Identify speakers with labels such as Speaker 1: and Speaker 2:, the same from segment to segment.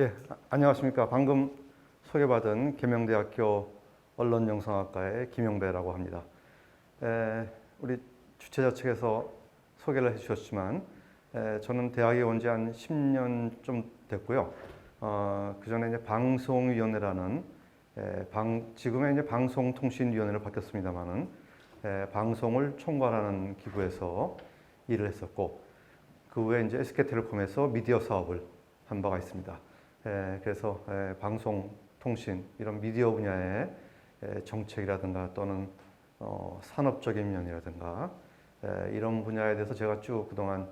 Speaker 1: 예, 안녕하십니까. 방금 소개받은 계명대학교 언론영상학과의 김용배라고 합니다. 우리 주최자 측에서 소개를 해주셨지만 저는 대학에 온 지 한 10년 좀 됐고요. 그 전에 이제 방송위원회라는 지금의 이제 방송통신위원회로 바뀌었습니다만은 방송을 총괄하는 기구에서 일을 했었고, 그 후에 이제 SK텔레콤에서 미디어 사업을 한 바가 있습니다. 그래서 방송, 통신 이런 미디어 분야의 정책이라든가 또는 산업적인 면이라든가 이런 분야에 대해서 제가 쭉 그동안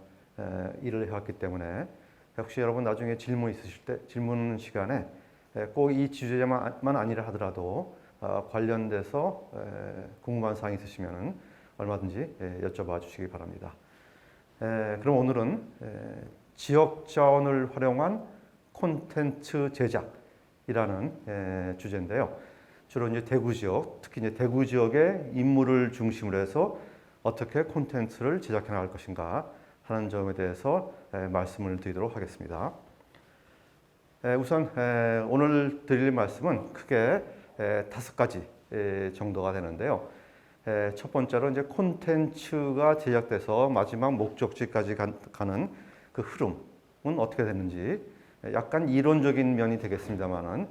Speaker 1: 일을 해왔기 때문에 혹시 여러분 나중에 질문 있으실 때 질문 시간에 꼭 이 주제만 아니라 하더라도 관련돼서 궁금한 사항이 있으시면 얼마든지 여쭤봐 주시기 바랍니다. 그럼 오늘은 지역 자원을 활용한 콘텐츠 제작이라는 주제인데요. 주로 이제 대구 지역, 특히 이제 대구 지역의 인물을 중심으로 해서 어떻게 콘텐츠를 제작해 나갈 것인가 하는 점에 대해서 말씀을 드리도록 하겠습니다. 우선 오늘 드릴 말씀은 크게 5가지 정도가 되는데요. 첫 번째로 이제 콘텐츠가 제작돼서 마지막 목적지까지 가는 그 흐름은 어떻게 되는지, 약간 이론적인 면이 되겠습니다만은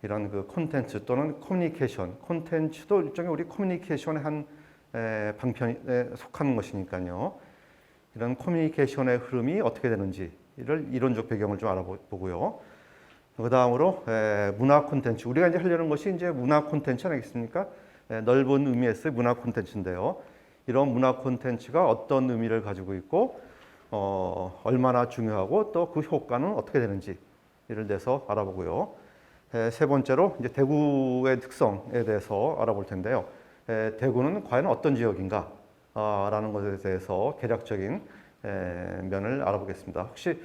Speaker 1: 이런 그 콘텐츠 또는 커뮤니케이션, 콘텐츠도 일종의 우리 커뮤니케이션의 한 방편에 속하는 것이니까요. 이런 커뮤니케이션의 흐름이 어떻게 되는지를 이론적 배경을 좀 알아보고요. 그 다음으로 문화 콘텐츠, 우리가 이제 하려는 것이 이제 문화 콘텐츠 아니겠습니까? 넓은 의미에서의 문화 콘텐츠인데요. 이런 문화 콘텐츠가 어떤 의미를 가지고 있고 얼마나 중요하고 또 그 효과는 어떻게 되는지 이를 대해서 알아보고요. 세 번째로 이제 대구의 특성에 대해서 알아볼 텐데요. 대구는 과연 어떤 지역인가 라는 것에 대해서 개략적인 면을 알아보겠습니다. 혹시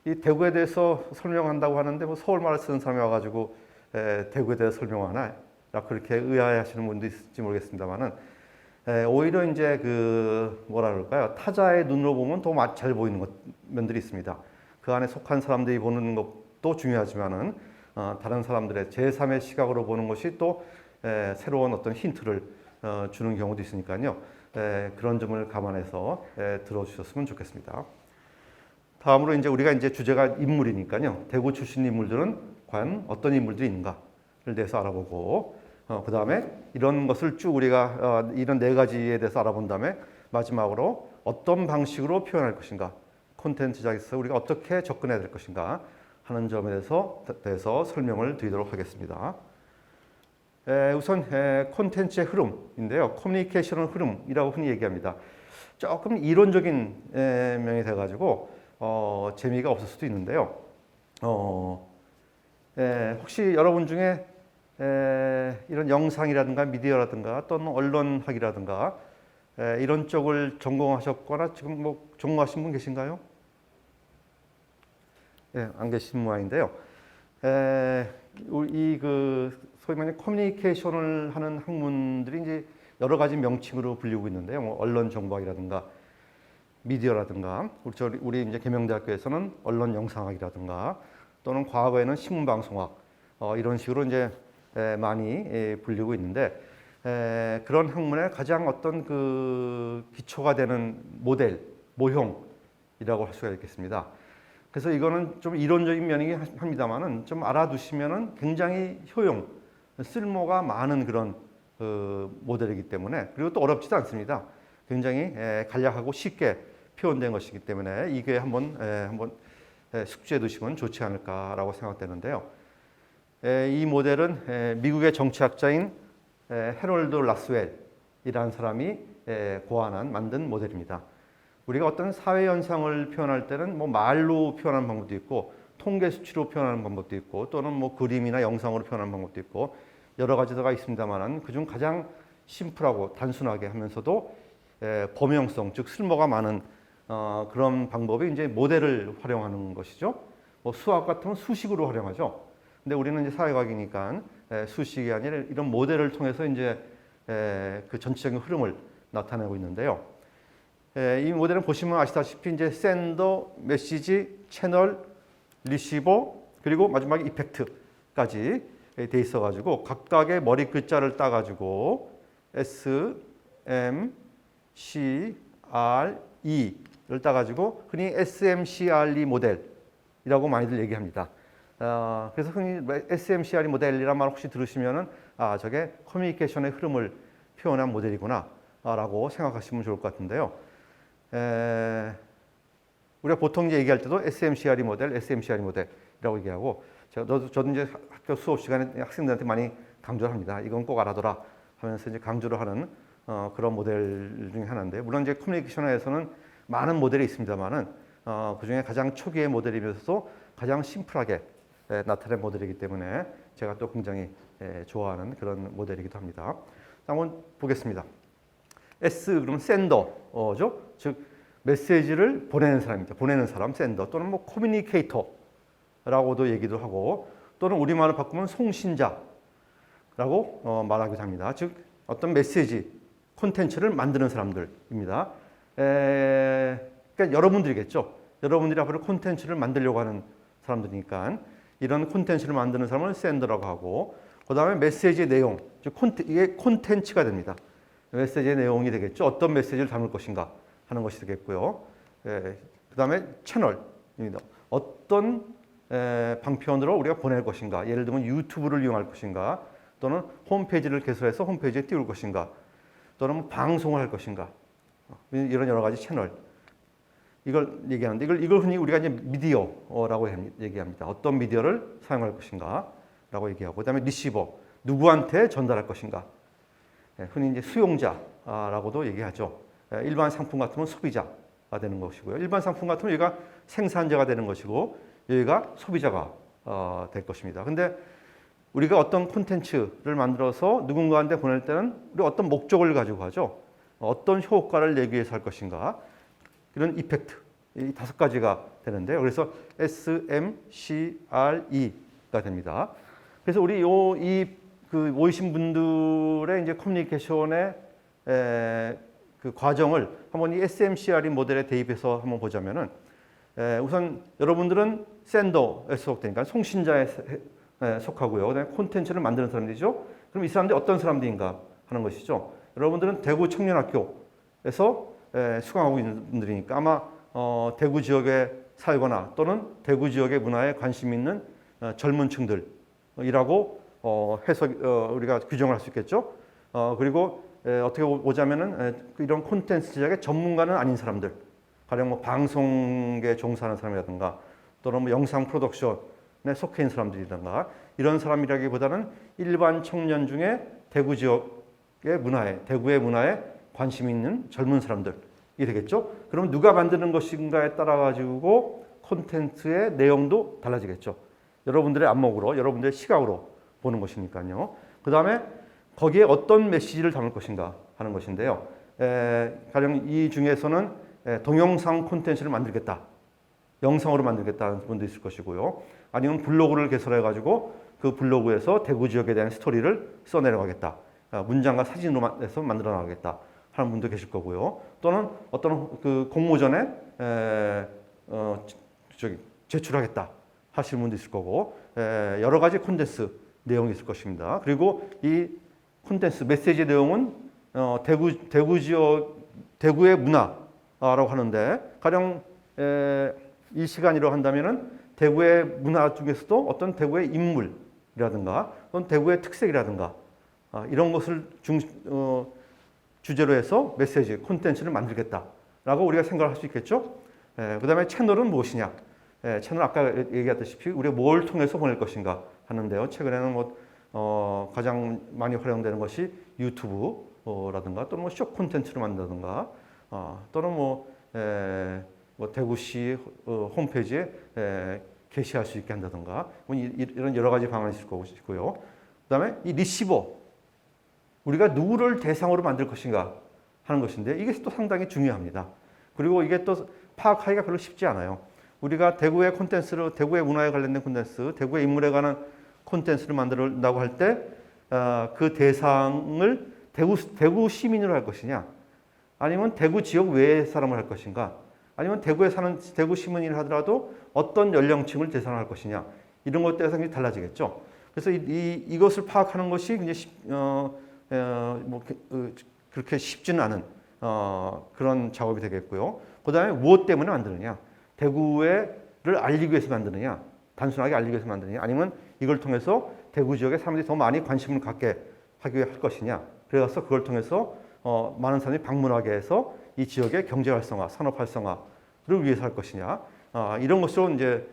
Speaker 1: 이 대구에 대해서 설명한다고 하는데 뭐 서울말을 쓰는 사람이 와가지고 대구에 대해서 설명하나 그렇게 의아해하시는 분도 있을지 모르겠습니다만은 오히려 이제 그 뭐라 그럴까요? 타자의 눈으로 보면 더 잘 보이는 면들이 있습니다. 그 안에 속한 사람들이 보는 것도 중요하지만은 다른 사람들의 제3의 시각으로 보는 것이 또 새로운 어떤 힌트를 주는 경우도 있으니까요. 그런 점을 감안해서 들어주셨으면 좋겠습니다. 다음으로 이제 우리가 이제 주제가 인물이니까요. 대구 출신 인물들은 과연 어떤 인물들이 있는가를 대해서 알아보고, 그 다음에 이런 것을 쭉 우리가 이런 4가지에 대해서 알아본 다음에 마지막으로 어떤 방식으로 표현할 것인가, 콘텐츠 제작에서 우리가 어떻게 접근해야 될 것인가 하는 점에 대해서 설명을 드리도록 하겠습니다. 우선 콘텐츠의 흐름인데요. 커뮤니케이션의 흐름이라고 흔히 얘기합니다. 조금 이론적인 면이 돼가지고 재미가 없을 수도 있는데요. 혹시 여러분 중에 이런 영상이라든가 미디어라든가 또는 언론학이라든가 이런 쪽을 전공하셨거나 지금 뭐 전공하신 분 계신가요? 안 계신 모양인데요. 이 그 소위 말하는 커뮤니케이션을 하는 학문들이 이제 여러 가지 명칭으로 불리고 있는데요. 뭐 언론 정보학이라든가 미디어라든가 우리 이제 계명대학교에서는 언론 영상학이라든가 또는 과거에는 신문방송학 이런 식으로 이제 많이 불리고 있는데, 그런 학문의 가장 어떤 그 기초가 되는 모델, 모형이라고 할 수가 있겠습니다. 그래서 이거는 좀 이론적인 면이긴 합니다만은 좀 알아두시면은 굉장히 쓸모가 많은 그런 모델이기 때문에, 그리고 또 어렵지도 않습니다. 굉장히 간략하고 쉽게 표현된 것이기 때문에 이게 한번 숙지해 두시면 좋지 않을까라고 생각되는데요. 이 모델은 미국의 정치학자인 해롤드 라스웰이라는 사람이 만든 모델입니다. 우리가 어떤 사회 현상을 표현할 때는 뭐 말로 표현하는 방법도 있고 통계 수치로 표현하는 방법도 있고 또는 뭐 그림이나 영상으로 표현하는 방법도 있고 여러 가지가 있습니다만은 그중 가장 심플하고 단순하게 하면서도 범용성, 즉 쓸모가 많은 그런 방법이 이제 모델을 활용하는 것이죠. 뭐 수학 같으면 수식으로 활용하죠. 근데 우리는 이제 사회과학이니까 수식이 아니라 이런 모델을 통해서 이제 그 전체적인 흐름을 나타내고 있는데요. 이 모델은 보시면 아시다시피 이제 샌더, 메시지, 채널, 리시버, 그리고 마지막에 이펙트까지 돼 있어가지고 각각의 머리 글자를 따가지고 S, M, C, R, E를 따가지고 흔히 SMCRE 모델이라고 많이들 얘기합니다. 그래서 흔히 SMCRE 모델이란 말 혹시 들으시면은 저게 커뮤니케이션의 흐름을 표현한 모델이구나 라고 생각하시면 좋을 것 같은데요. 우리가 보통 이제 얘기할 때도 SMCRE 모델이라고 얘기하고 저도 이제 학교 수업 시간에 학생들한테 많이 강조를 합니다. 이건 꼭 알아둬라 하면서 이제 강조를 하는 그런 모델 중에 하나인데, 물론 이제 커뮤니케이션에서는 많은 모델이 있습니다만은 그 중에 가장 초기의 모델이면서도 가장 심플하게 나타낸 모델이기 때문에 제가 또 굉장히 좋아하는 그런 모델이기도 합니다. 한번 보겠습니다. S 그러면 샌더죠. 즉 메시지를 보내는 사람입니다. 보내는 사람 샌더 또는 뭐 커뮤니케이터라고도 얘기도 하고, 또는 우리말을 바꾸면 송신자라고 말하기도 합니다. 즉 어떤 메시지 콘텐츠를 만드는 사람들입니다. 그러니까 여러분들이겠죠. 여러분들이 앞으로 콘텐츠를 만들려고 하는 사람들이니까 이런 콘텐츠를 만드는 사람을 샌더라고 하고, 그 다음에 메시지의 내용, 즉 이게 콘텐츠가 됩니다. 메시지의 내용이 되겠죠. 어떤 메시지를 담을 것인가 하는 것이 되겠고요. 그 다음에 채널입니다. 어떤 방편으로 우리가 보낼 것인가. 예를 들면 유튜브를 이용할 것인가, 또는 홈페이지를 개설해서 홈페이지에 띄울 것인가, 또는 방송을 할 것인가. 이런 여러 가지 채널. 이걸 얘기하는데 이걸 흔히 우리가 이제 미디어라고 얘기합니다. 어떤 미디어를 사용할 것인가라고 얘기하고, 그다음에 리시버, 누구한테 전달할 것인가. 흔히 이제 수용자라고도 얘기하죠. 일반 상품 같으면 소비자가 되는 것이고요. 일반 상품 같으면 여기가 생산자가 되는 것이고 여기가 소비자가 될 것입니다. 근데 우리가 어떤 콘텐츠를 만들어서 누군가한테 보낼 때는 우리 어떤 목적을 가지고 하죠. 어떤 효과를 내기 위해서 할 것인가. 이런 이펙트, 이 5가지가 되는데요. 그래서 SMCRE가 됩니다. 그래서 우리 모이신 분들의 이제 커뮤니케이션의 그 과정을 한번 이 SMCRE 모델에 대입해서 한번 보자면은, 우선 여러분들은 샌더에 속되니까 송신자에 속하고요. 그다음에 콘텐츠를 만드는 사람들이죠. 그럼 이 사람들이 어떤 사람들인가 하는 것이죠. 여러분들은 대구 청년학교에서 수강하고 있는 분들이니까 아마 대구 지역에 살거나 또는 대구 지역의 문화에 관심 있는 젊은 층들이라고 해서 우리가 규정을 할 수 있겠죠. 그리고 어떻게 보자면은 이런 콘텐츠 제작의 전문가는 아닌 사람들, 가령 뭐 방송에 종사하는 사람이라든가 또는 뭐 영상 프로덕션에 속해 있는 사람들이라든가, 이런 사람이라기보다는 일반 청년 중에 대구 지역의 문화에, 대구의 문화에 관심 있는 젊은 사람들이 되겠죠. 그럼 누가 만드는 것인가에 따라 가지고 콘텐츠의 내용도 달라지겠죠. 여러분들의 안목으로, 여러분들의 시각으로 보는 것이니까요. 그 다음에 거기에 어떤 메시지를 담을 것인가 하는 것인데요. 가령 이 중에서는 동영상 콘텐츠를 만들겠다, 영상으로 만들겠다는 분도 있을 것이고요. 아니면 블로그를 개설해 가지고 그 블로그에서 대구 지역에 대한 스토리를 써내려가겠다, 문장과 사진으로 해서 만들어 나가겠다 하는 분도 계실 거고요. 또는 어떤 그 공모전에 제출하겠다 하시는 분도 있을 거고, 여러 가지 콘텐츠 내용이 있을 것입니다. 그리고 이 콘텐츠 메시지 내용은 대구 지역, 대구의 문화라고 하는데, 가령 이 시간이라고 한다면은 대구의 문화 중에서도 어떤 대구의 인물이라든가 또는 대구의 특색이라든가 이런 것을 주제로 해서 메시지, 콘텐츠를 만들겠다라고 우리가 생각을 할 수 있겠죠. 그 다음에 채널은 무엇이냐. 채널 아까 얘기했다시피 우리가 뭘 통해서 보낼 것인가 하는데요. 최근에는 가장 많이 활용되는 것이 유튜브라든가 또는 쇼 콘텐츠를 만든다든가 또는 대구시 홈페이지에 게시할 수 있게 한다든가 이런 여러 가지 방안이 있을 것이고요. 그 다음에 이 리시버, 우리가 누구를 대상으로 만들 것인가 하는 것인데 이게 또 상당히 중요합니다. 그리고 이게 또 파악하기가 별로 쉽지 않아요. 우리가 대구의 콘텐츠로, 대구의 문화에 관련된 콘텐츠, 대구의 인물에 관한 콘텐츠를 만든다고 할 때 그 대상을 대구 시민으로 할 것이냐, 아니면 대구 지역 외의 사람을 할 것인가, 아니면 대구에 사는 대구 시민이라 하더라도 어떤 연령층을 대상으로 할 것이냐, 이런 것에 따라서 굉장히 달라지겠죠. 그래서 이것을 파악하는 것이 굉장히 그렇게 쉽지는 않은 그런 작업이 되겠고요. 그 다음에 무엇 때문에 만드느냐? 대구를 알리기 위해서 만드느냐? 단순하게 알리기 위해서 만드느냐? 아니면 이걸 통해서 대구 지역에 사람들이 더 많이 관심을 갖게 하기 위해 할 것이냐? 그래서 그걸 통해서 많은 사람들이 방문하게 해서 이 지역의 경제 활성화, 산업 활성화를 위해서 할 것이냐? 이런 것으로 이제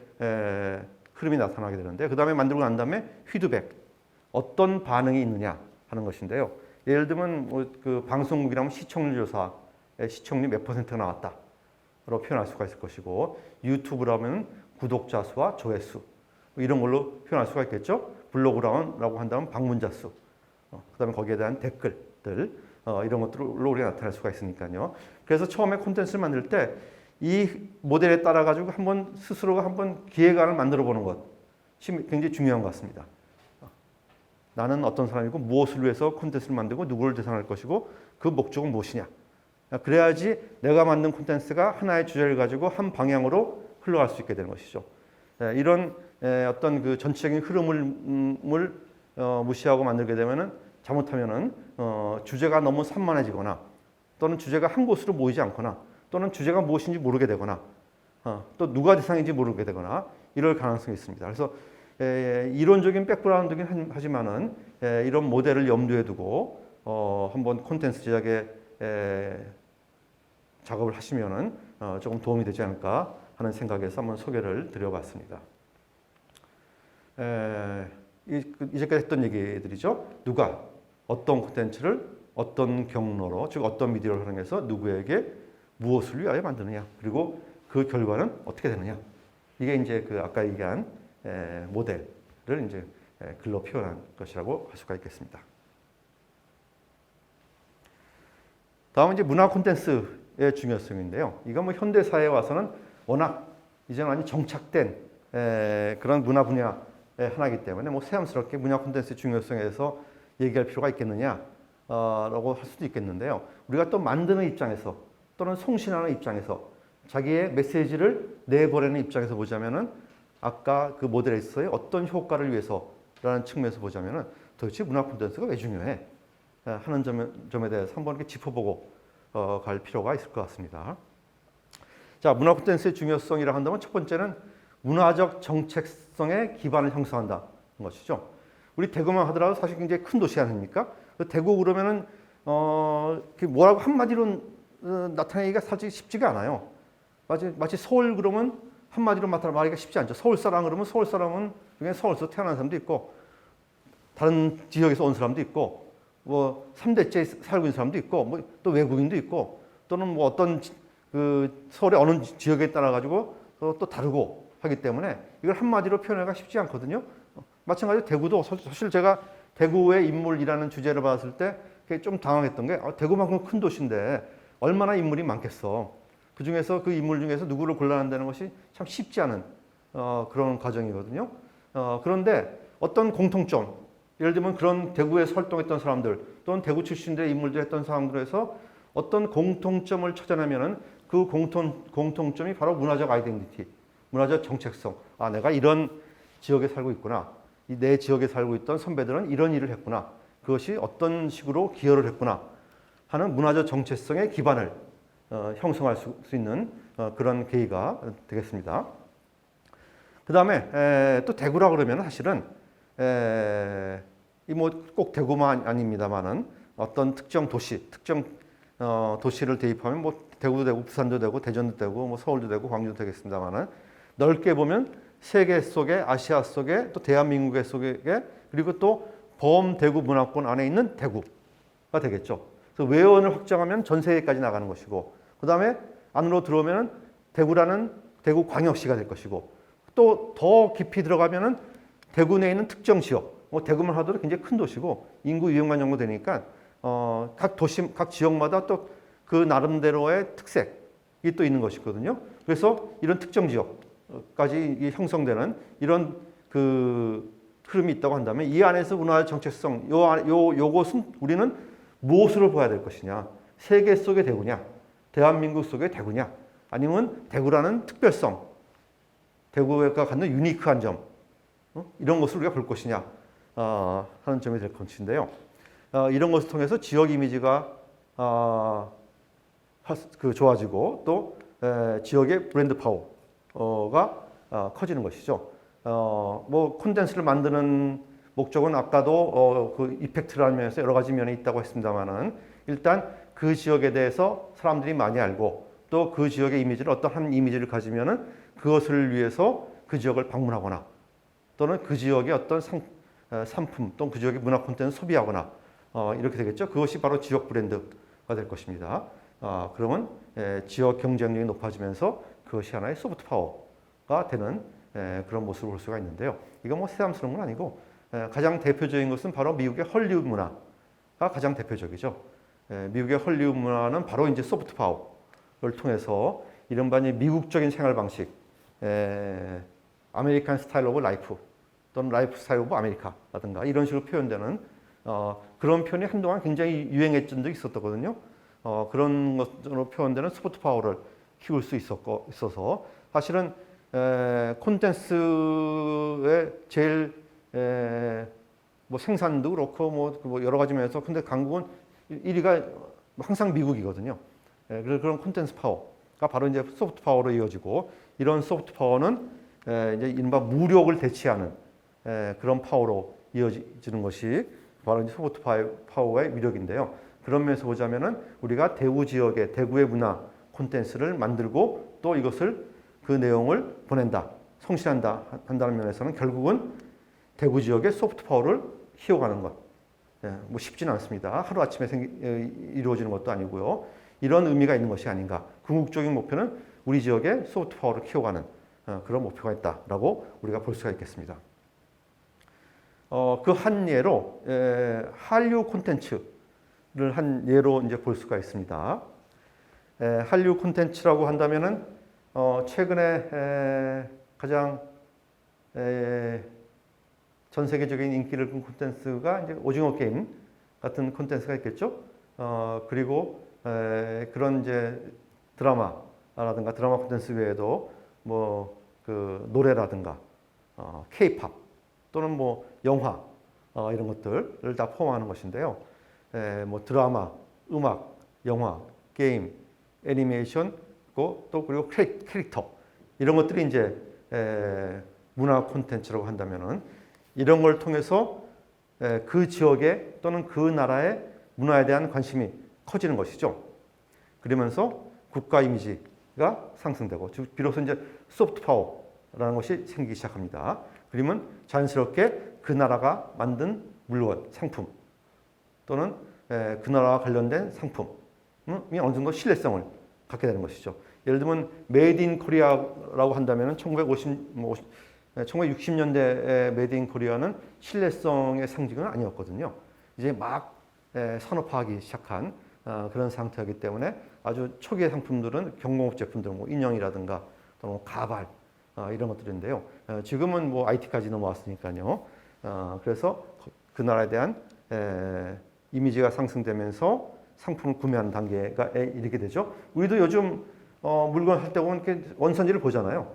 Speaker 1: 흐름이 나타나게 되는데, 그 다음에 만들고 난 다음에 피드백, 어떤 반응이 있느냐 하는 것인데요. 예를 들면 그 방송국이라면 시청률 조사에 시청률 몇 %가 나왔다로 표현할 수가 있을 것이고, 유튜브라면 구독자 수와 조회수 이런 걸로 표현할 수가 있겠죠. 블로그라고 한다면 방문자 수, 그다음에 거기에 대한 댓글들 이런 것들로 우리가 나타낼 수가 있으니까요. 그래서 처음에 콘텐츠를 만들 때 이 모델에 따라 가지고 한번 스스로가 한번 기획안을 만들어 보는 것이 굉장히 중요한 것 같습니다. 나는 어떤 사람이고 무엇을 위해서 콘텐츠를 만들고 누구를 대상할 것이고 그 목적은 무엇이냐. 그래야지 내가 만든 콘텐츠가 하나의 주제를 가지고 한 방향으로 흘러갈 수 있게 되는 것이죠. 이런 어떤 그 전체적인 흐름을 무시하고 만들게 되면은 잘못하면은 주제가 너무 산만해지거나 또는 주제가 한 곳으로 모이지 않거나 또는 주제가 무엇인지 모르게 되거나 또 누가 대상인지 모르게 되거나 이럴 가능성이 있습니다. 그래서 이론적인 백그라운드긴 하지만은 이런 모델을 염두에 두고 한번 콘텐츠 제작에 작업을 하시면은 조금 도움이 되지 않을까 하는 생각에서 한번 소개를 드려봤습니다. 이제까지 했던 얘기들이죠. 누가 어떤 콘텐츠를 어떤 경로로, 즉 어떤 미디어를 활용해서 누구에게 무엇을 위하여 만드느냐, 그리고 그 결과는 어떻게 되느냐. 이게 이제 그 아까 얘기한 모델을 이제 글로 표현한 것이라고 할 수가 있겠습니다. 다음은 이제 문화 콘텐츠의 중요성인데요. 이건 뭐 현대 사회에 와서는 워낙 이제는 많이 정착된 그런 문화 분야의 하나이기 때문에 뭐 새삼스럽게 문화 콘텐츠의 중요성에 대해서 얘기할 필요가 있겠느냐라고 할 수도 있겠는데요. 우리가 또 만드는 입장에서 또는 송신하는 입장에서 자기의 메시지를 내보내는 입장에서 보자면은 아까 그 모델에 있어서의 어떤 효과를 위해서라는 측면에서 보자면은 도대체 문화 콘텐츠가 왜 중요해? 하는 점에 대해서 한번 이렇게 짚어보고 갈 필요가 있을 것 같습니다. 자, 문화 콘텐츠의 중요성이라 한다면 첫 번째는 문화적 정체성의 기반을 형성한다는 것이죠. 우리 대구만 하더라도 사실 굉장히 큰 도시 아닙니까? 대구 그러면은 뭐라고 한마디로 나타내기가 사실 쉽지가 않아요. 마치 서울 그러면 한마디로 말하기가 쉽지 않죠. 서울 사람 그러면 서울 사람은 중에 서울에서 태어난 사람도 있고 다른 지역에서 온 사람도 있고 뭐 3대째 살고 있는 사람도 있고 뭐 또 외국인도 있고 또는 뭐 어떤 그 서울의 어느 지역에 따라 가지고 또 다르고 하기 때문에 이걸 한마디로 표현하기가 쉽지 않거든요. 마찬가지로 대구도 사실 제가 대구의 인물이라는 주제를 봤을 때 좀 당황했던 게 대구만큼 큰 도시인데 얼마나 인물이 많겠어. 그 중에서 그 인물 중에서 누구를 골라낸다는 것이 참 쉽지 않은 그런 과정이거든요. 그런데 어떤 공통점, 예를 들면 그런 대구에서 활동했던 사람들 또는 대구 출신들의 인물들 했던 사람들에서 어떤 공통점을 찾아내면은 그 공통점이 바로 문화적 아이덴티티, 문화적 정체성. 아, 내가 이런 지역에 살고 있구나. 내 지역에 살고 있던 선배들은 이런 일을 했구나. 그것이 어떤 식으로 기여를 했구나 하는 문화적 정체성의 기반을 형성할 수 있는 그런 계기가 되겠습니다. 그 다음에 또 대구라 그러면 사실은 이 뭐 꼭 대구만 아닙니다만은 어떤 특정 도시, 특정 도시를 대입하면 뭐 대구도 되고 부산도 되고 대전도 되고 뭐 서울도 되고 광주도 되겠습니다만은 넓게 보면 세계 속에 아시아 속에 또 대한민국의 속에 그리고 또 범대구 문화권 안에 있는 대구가 되겠죠. 그래서 외연을 확장하면 전 세계까지 나가는 것이고 그 다음에 안으로 들어오면 대구라는 대구 광역시가 될 것이고 또 더 깊이 들어가면은 대구 내에 있는 특정 지역, 뭐 대구만 하더라도 굉장히 큰 도시고 인구 200만 정도 되니까 각 도시, 각 지역마다 또 그 나름대로의 특색이 또 있는 것이거든요. 그래서 이런 특정 지역까지 형성되는 이런 그 흐름이 있다고 한다면 이 안에서 문화의 정체성, 요것은 우리는 무엇으로 봐야 될 것이냐? 세계 속의 대구냐? 대한민국 속의 대구냐? 아니면 대구라는 특별성, 대구가 갖는 유니크한 점, 이런 것을 우리가 볼 것이냐 하는 점이 될 것인데요. 이런 것을 통해서 지역 이미지가 좋아지고 또 지역의 브랜드 파워가 커지는 것이죠. 뭐 콘텐츠를 만드는 목적은 아까도 그 이펙트라는 면에서 여러 가지 면이 있다고 했습니다만은 일단 그 지역에 대해서 사람들이 많이 알고 또 그 지역의 이미지를 어떤 한 이미지를 가지면은 그것을 위해서 그 지역을 방문하거나 또는 그 지역의 어떤 상품 또는 그 지역의 문화 콘텐츠 소비하거나 이렇게 되겠죠. 그것이 바로 지역 브랜드가 될 것입니다. 그러면 지역 경쟁력이 높아지면서 그것이 하나의 소프트 파워가 되는 그런 모습을 볼 수가 있는데요. 이건 뭐 새삼스러운 건 아니고 가장 대표적인 것은 바로 미국의 헐리우드 문화가 가장 대표적이죠. 미국의 헐리우드 문화는 바로 이제 소프트 파워를 통해서 이른바 미국적인 생활 방식, 아메리칸 스타일 오브 라이프 또는 라이프 스타일 오브 아메리카라든가 이런 식으로 표현되는 그런 표현이 한동안 굉장히 유행했던 적이 있었거든요. 그런 것으로 표현되는 소프트 파워를 키울 수 있어서 사실은 콘텐츠의 제일 뭐 생산도 그렇고 뭐 여러 가지 면에서 근데 강국은 1위가 항상 미국이거든요. 그런 콘텐츠 파워가 바로 이제 소프트 파워로 이어지고 이런 소프트 파워는 이제 이른바 무력을 대체하는 그런 파워로 이어지는 것이 바로 이제 소프트 파워의 위력인데요. 그런 면에서 보자면은 우리가 대구 지역의 대구의 문화 콘텐츠를 만들고 또 이것을 그 내용을 보낸다, 송신한다 한다는 면에서는 결국은 대구 지역의 소프트 파워를 키워가는 것. 뭐 쉽지는 않습니다. 하루아침에 이루어지는 것도 아니고요. 이런 의미가 있는 것이 아닌가. 궁극적인 목표는 우리 지역의 소프트 파워를 키워가는 그런 목표가 있다라고 우리가 볼 수가 있겠습니다. 그 한 예로 한류 콘텐츠를 한 예로 이제 볼 수가 있습니다. 한류 콘텐츠라고 한다면은 최근에 가장 전 세계적인 인기를 끈 콘텐츠가 이제 오징어 게임 같은 콘텐츠가 있겠죠. 그리고 그런 이제 드라마라든가 드라마 콘텐츠 외에도 뭐 그 노래라든가 K-팝 또는 뭐 영화 이런 것들을 다 포함하는 것인데요. 뭐 드라마, 음악, 영화, 게임, 애니메이션 또 그리고 캐릭터 이런 것들이 이제 문화 콘텐츠라고 한다면은 이런 걸 통해서 그 지역의 또는 그 나라의 문화에 대한 관심이 커지는 것이죠. 그러면서 국가 이미지가 상승되고 비로소 이제 소프트 파워라는 것이 생기기 시작합니다. 그러면 자연스럽게 그 나라가 만든 물건, 상품 또는 그 나라와 관련된 상품이 어느 정도 신뢰성을 갖게 되는 것이죠. 예를 들면 메이드 인 코리아라고 한다면 1960년대의 메이드 인 코리아는 신뢰성의 상징은 아니었거든요. 이제 막 산업화하기 시작한 그런 상태이기 때문에 아주 초기의 상품들은 경공업 제품들, 뭐 인형이라든가 또는 가발 이런 것들인데요. 지금은 뭐 IT까지 넘어왔으니까요. 그래서 그 나라에 대한 이미지가 상승되면서 상품을 구매하는 단계가 이르게 되죠. 우리도 요즘 물건 살 때 보면 이렇게 원산지를 보잖아요.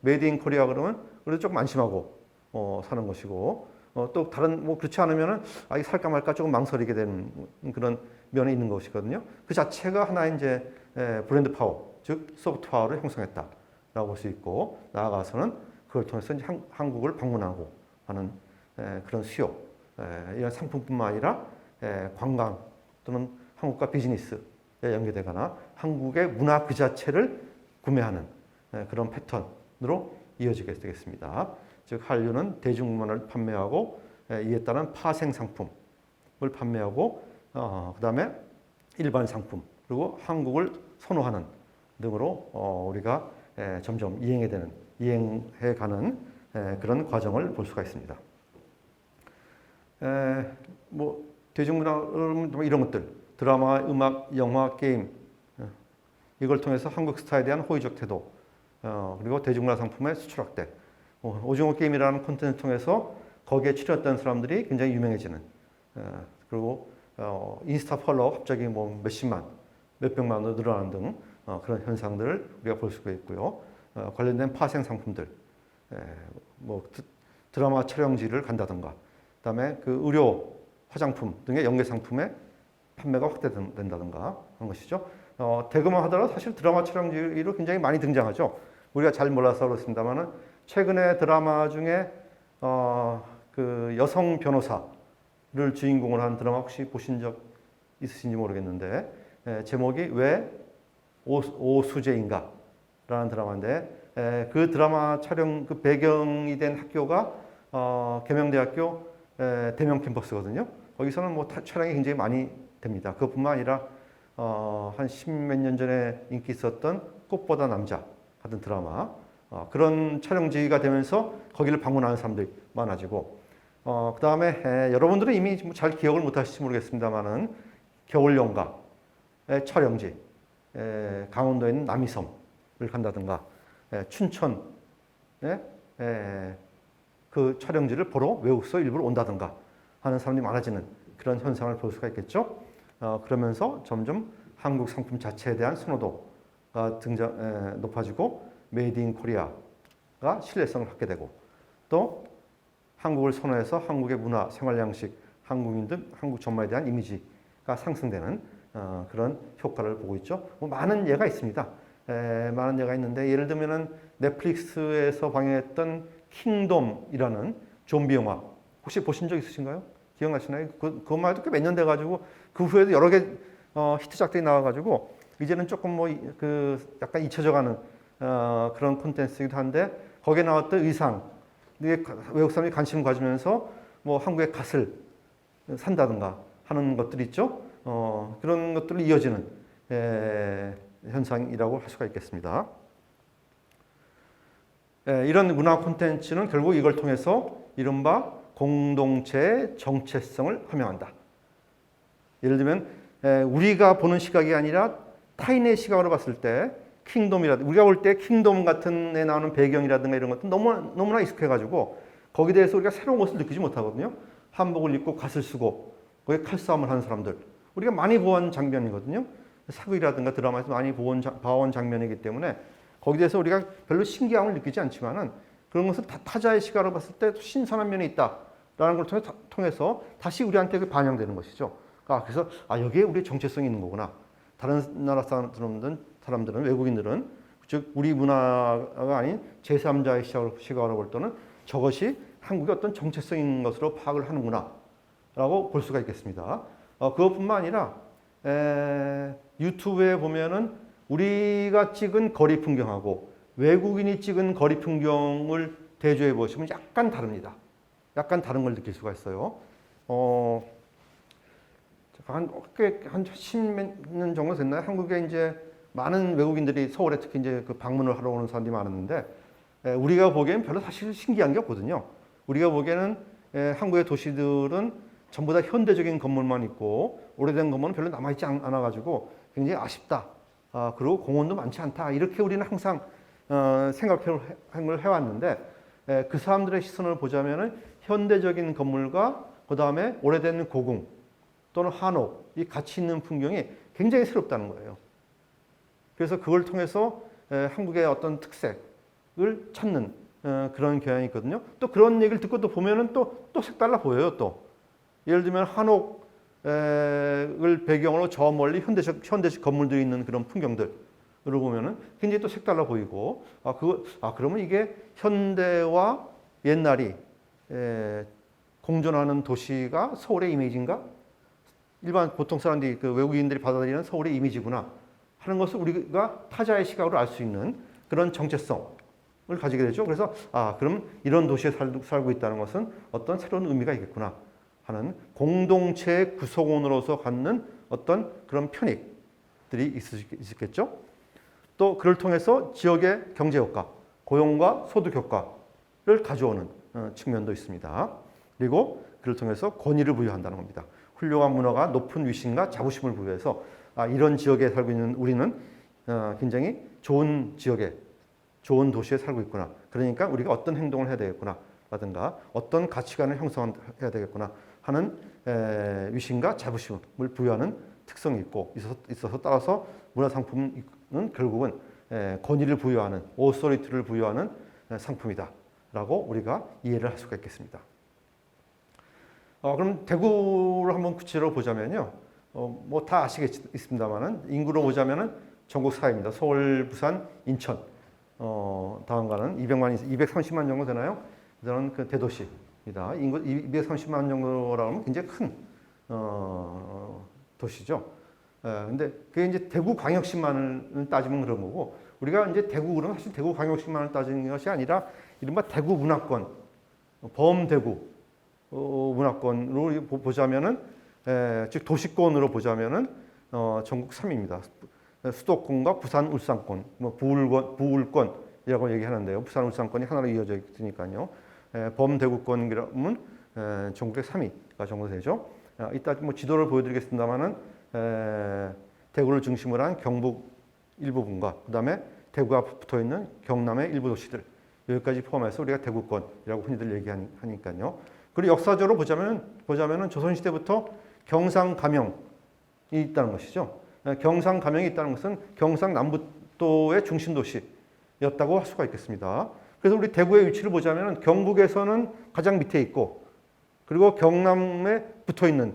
Speaker 1: 메이드 인 코리아 그러면 그래도 조금 안심하고 사는 것이고 또 다른 뭐 그렇지 않으면은 이거 살까 말까 조금 망설이게 되는 그런 면이 있는 것이거든요. 그 자체가 하나의 이제 브랜드 파워, 즉 소프트 파워를 형성했다라고 볼 수 있고 나아가서는 그걸 통해서 이제 한국을 방문하고 하는 그런 수요, 이런 상품뿐만 아니라 관광 또는 한국과 비즈니스에 연계되거나 한국의 문화 그 자체를 구매하는 그런 패턴으로 이어지게 되겠습니다. 즉 한류는 대중문화를 판매하고 이에 따른 파생 상품을 판매하고 그 다음에 일반 상품 그리고 한국을 선호하는 등으로 우리가 점점 이행해 가는 그런 과정을 볼 수가 있습니다. 뭐 대중문화 이런 것들 드라마, 음악, 영화, 게임 이걸 통해서 한국 스타에 대한 호의적 태도 그리고 대중문화 상품의 수출 확대 오징어 게임이라는 콘텐츠를 통해서 거기에 출연했던 사람들이 굉장히 유명해지는 그리고 인스타 팔로워 갑자기 뭐 몇십만, 몇백만으로 늘어나는 등 그런 현상들을 우리가 볼 수가 있고요. 관련된 파생 상품들 뭐 드라마 촬영지를 간다든가, 그다음에 그 의료, 화장품 등의 연계 상품의 판매가 확대된다든가 하는 것이죠. 대그만 하더라도 사실 드라마 촬영지로 굉장히 많이 등장하죠. 우리가 잘 몰라서 그렇습니다만은 최근에 드라마 중에 그 여성 변호사를 주인공으로 한 드라마 혹시 보신 적 있으신지 모르겠는데 제목이 왜 오수재인가 라는 드라마인데 그 드라마 촬영 그 배경이 된 학교가 계명대학교 대명 캠퍼스거든요. 거기서는 뭐 촬영이 굉장히 많이 됩니다. 그것뿐만 아니라 한 십몇 년 전에 인기 있었던 꽃보다 남자 같은 드라마 그런 촬영지가 되면서 거기를 방문하는 사람들이 많아지고 그 다음에 여러분들은 이미 잘 기억을 못하실지 모르겠습니다만은 겨울연가의 촬영지 강원도에 있는 남이섬을 간다든가 춘천에 그 촬영지를 보러 외국에서 일부러 온다든가 하는 사람들이 많아지는 그런 현상을 볼 수가 있겠죠. 그러면서 점점 한국 상품 자체에 대한 선호도가 높아지고 메이드 인 코리아가 신뢰성을 갖게 되고 또 한국을 선호해서 한국의 문화, 생활 양식, 한국인 등 한국 전반에 대한 이미지가 상승되는 그런 효과를 보고 있죠. 뭐 많은 예가 있습니다. 많은 예가 있는데 예를 들면은 넷플릭스에서 방영했던 킹덤이라는 좀비 영화 혹시 보신 적 있으신가요? 기억나시나요? 그것만 해도 꽤 몇 년 돼가지고 그 후에도 여러 개 히트작들이 나와가지고 이제는 조금 뭐 그 약간 잊혀져가는 그런 콘텐츠이기도 한데 거기에 나왔던 의상 외국 사람들이 관심 가지면서 뭐 한국의 갓을 산다든가 하는 것들이 있죠. 그런 것들로 이어지는 현상이라고 할 수가 있겠습니다. 이런 문화 콘텐츠는 결국 이걸 통해서 이른바 공동체의 정체성을 함양한다. 예를 들면 우리가 보는 시각이 아니라 타인의 시각으로 봤을 때 킹덤이라든가 우리가 볼 때 킹덤 같은 데 나오는 배경이라든가 이런 것도 너무나 익숙해가지고 거기에 대해서 우리가 새로운 것을 느끼지 못하거든요. 한복을 입고 갓을 쓰고 거기에 칼싸움을 하는 사람들 우리가 많이 보아온 장면이거든요. 사극이라든가 드라마에서 많이 봐온 장면이기 때문에 거기에 대해서 우리가 별로 신기함을 느끼지 않지만은 그런 것을 타자의 시각으로 봤을 때 신선한 면이 있다라는 걸 통해서 다시 우리한테 반영되는 것이죠. 그래서 여기에 우리의 정체성이 있는 거구나. 다른 나라 사람들은 외국인들은 즉 우리 문화가 아닌 제3자의 시각으로 볼 때는 저것이 한국의 어떤 정체성인 것으로 파악을 하는구나 라고 볼 수가 있겠습니다. 그것뿐만 아니라 유튜브에 보면은 우리가 찍은 거리 풍경하고 외국인이 찍은 거리 풍경을 대조해 보시면 약간 다릅니다. 약간 다른 걸 느낄 수가 있어요. 한 10몇 년 정도 됐나요? 한국에 이제 많은 외국인들이 서울에 특히 이제 그 방문을 하러 오는 사람들이 많았는데 우리가 보기엔 별로 사실 신기한 게 없거든요. 우리가 보기에는 한국의 도시들은 전부 다 현대적인 건물만 있고 오래된 건물은 별로 남아있지 않아가지고 굉장히 아쉽다. 그리고 공원도 많지 않다. 이렇게 우리는 항상 생각을 해왔는데 그 사람들의 시선을 보자면은 현대적인 건물과 그 다음에 오래된 고궁 또는 한옥 이 같이 있는 풍경이 굉장히 새롭다는 거예요. 그래서 그걸 통해서 한국의 어떤 특색을 찾는 그런 경향이 있거든요. 또 그런 얘기를 듣고 또 보면은 또 색달라 보여요. 또 예를 들면 한옥을 배경으로 저 멀리 현대식 건물들이 있는 그런 풍경들을 보면은 굉장히 또 색달라 보이고 그러면 이게 현대와 옛날이 공존하는 도시가 서울의 이미지인가? 일반 보통 사람들이 그 외국인들이 받아들이는 서울의 이미지구나 하는 것을 우리가 타자의 시각으로 알 수 있는 그런 정체성을 가지게 되죠. 그래서 그럼 이런 도시에 살고 있다는 것은 어떤 새로운 의미가 있겠구나 하는 공동체의 구성원으로서 갖는 어떤 그런 편익들이 있겠죠. 또 그를 통해서 지역의 경제 효과, 고용과 소득 효과를 가져오는 측면도 있습니다. 그리고 그를 통해서 권위를 부여한다는 겁니다. 훌륭한 문화가 높은 위신과 자부심을 부여해서 이런 지역에 살고 있는 우리는 굉장히 좋은 지역에 좋은 도시에 살고 있구나. 그러니까 우리가 어떤 행동을 해야 되겠구나 라든가 어떤 가치관을 형성해야 되겠구나 하는 위신과 자부심을 부여하는 특성이 있어서 따라서 문화상품은 결국은 권위를 부여하는 오소리티를 부여하는 상품이다 것이다라고 우리가 이해를 할 수가 있겠습니다. 그럼 대구를 한번 구체로 보자면요. 뭐 다 아시겠습니다만은 인구로 보자면은 전국 4위입니다. 서울, 부산, 인천. 다음가는 230만 정도 되나요? 저는 그 대도시입니다. 인구 230만 정도라고 하면 굉장히 큰 도시죠. 근데 그게 이제 대구광역시만을 따지면 그런 거고, 우리가 이제 대구 그러면 사실 대구광역시만을 따지는 것이 아니라 이른바 대구 문화권, 범대구 문화권으로 보자면은, 즉 도시권으로 보자면은 전국 3위입니다. 수도권과 부산, 울산권, 뭐 부울권이라고 얘기하는데요. 부산, 울산권이 하나로 이어져 있으니까요. 범대구권이라면 전국의 3위가 정도 되죠. 이따 뭐 지도를 보여드리겠습니다만은 대구를 중심으로 한 경북 일부분과 그다음에 대구가 붙어 있는 경남의 일부 도시들 여기까지 포함해서 우리가 대구권이라고 흔히들 얘기하니까요. 그리고 역사적으로 보자면은 조선시대부터 경상감영이 있다는 것이죠. 경상감영이 있다는 것은 경상남북도의 중심 도시였다고 할 수가 있겠습니다. 그래서 우리 대구의 위치를 보자면 경북에서는 가장 밑에 있고, 그리고 경남에 붙어 있는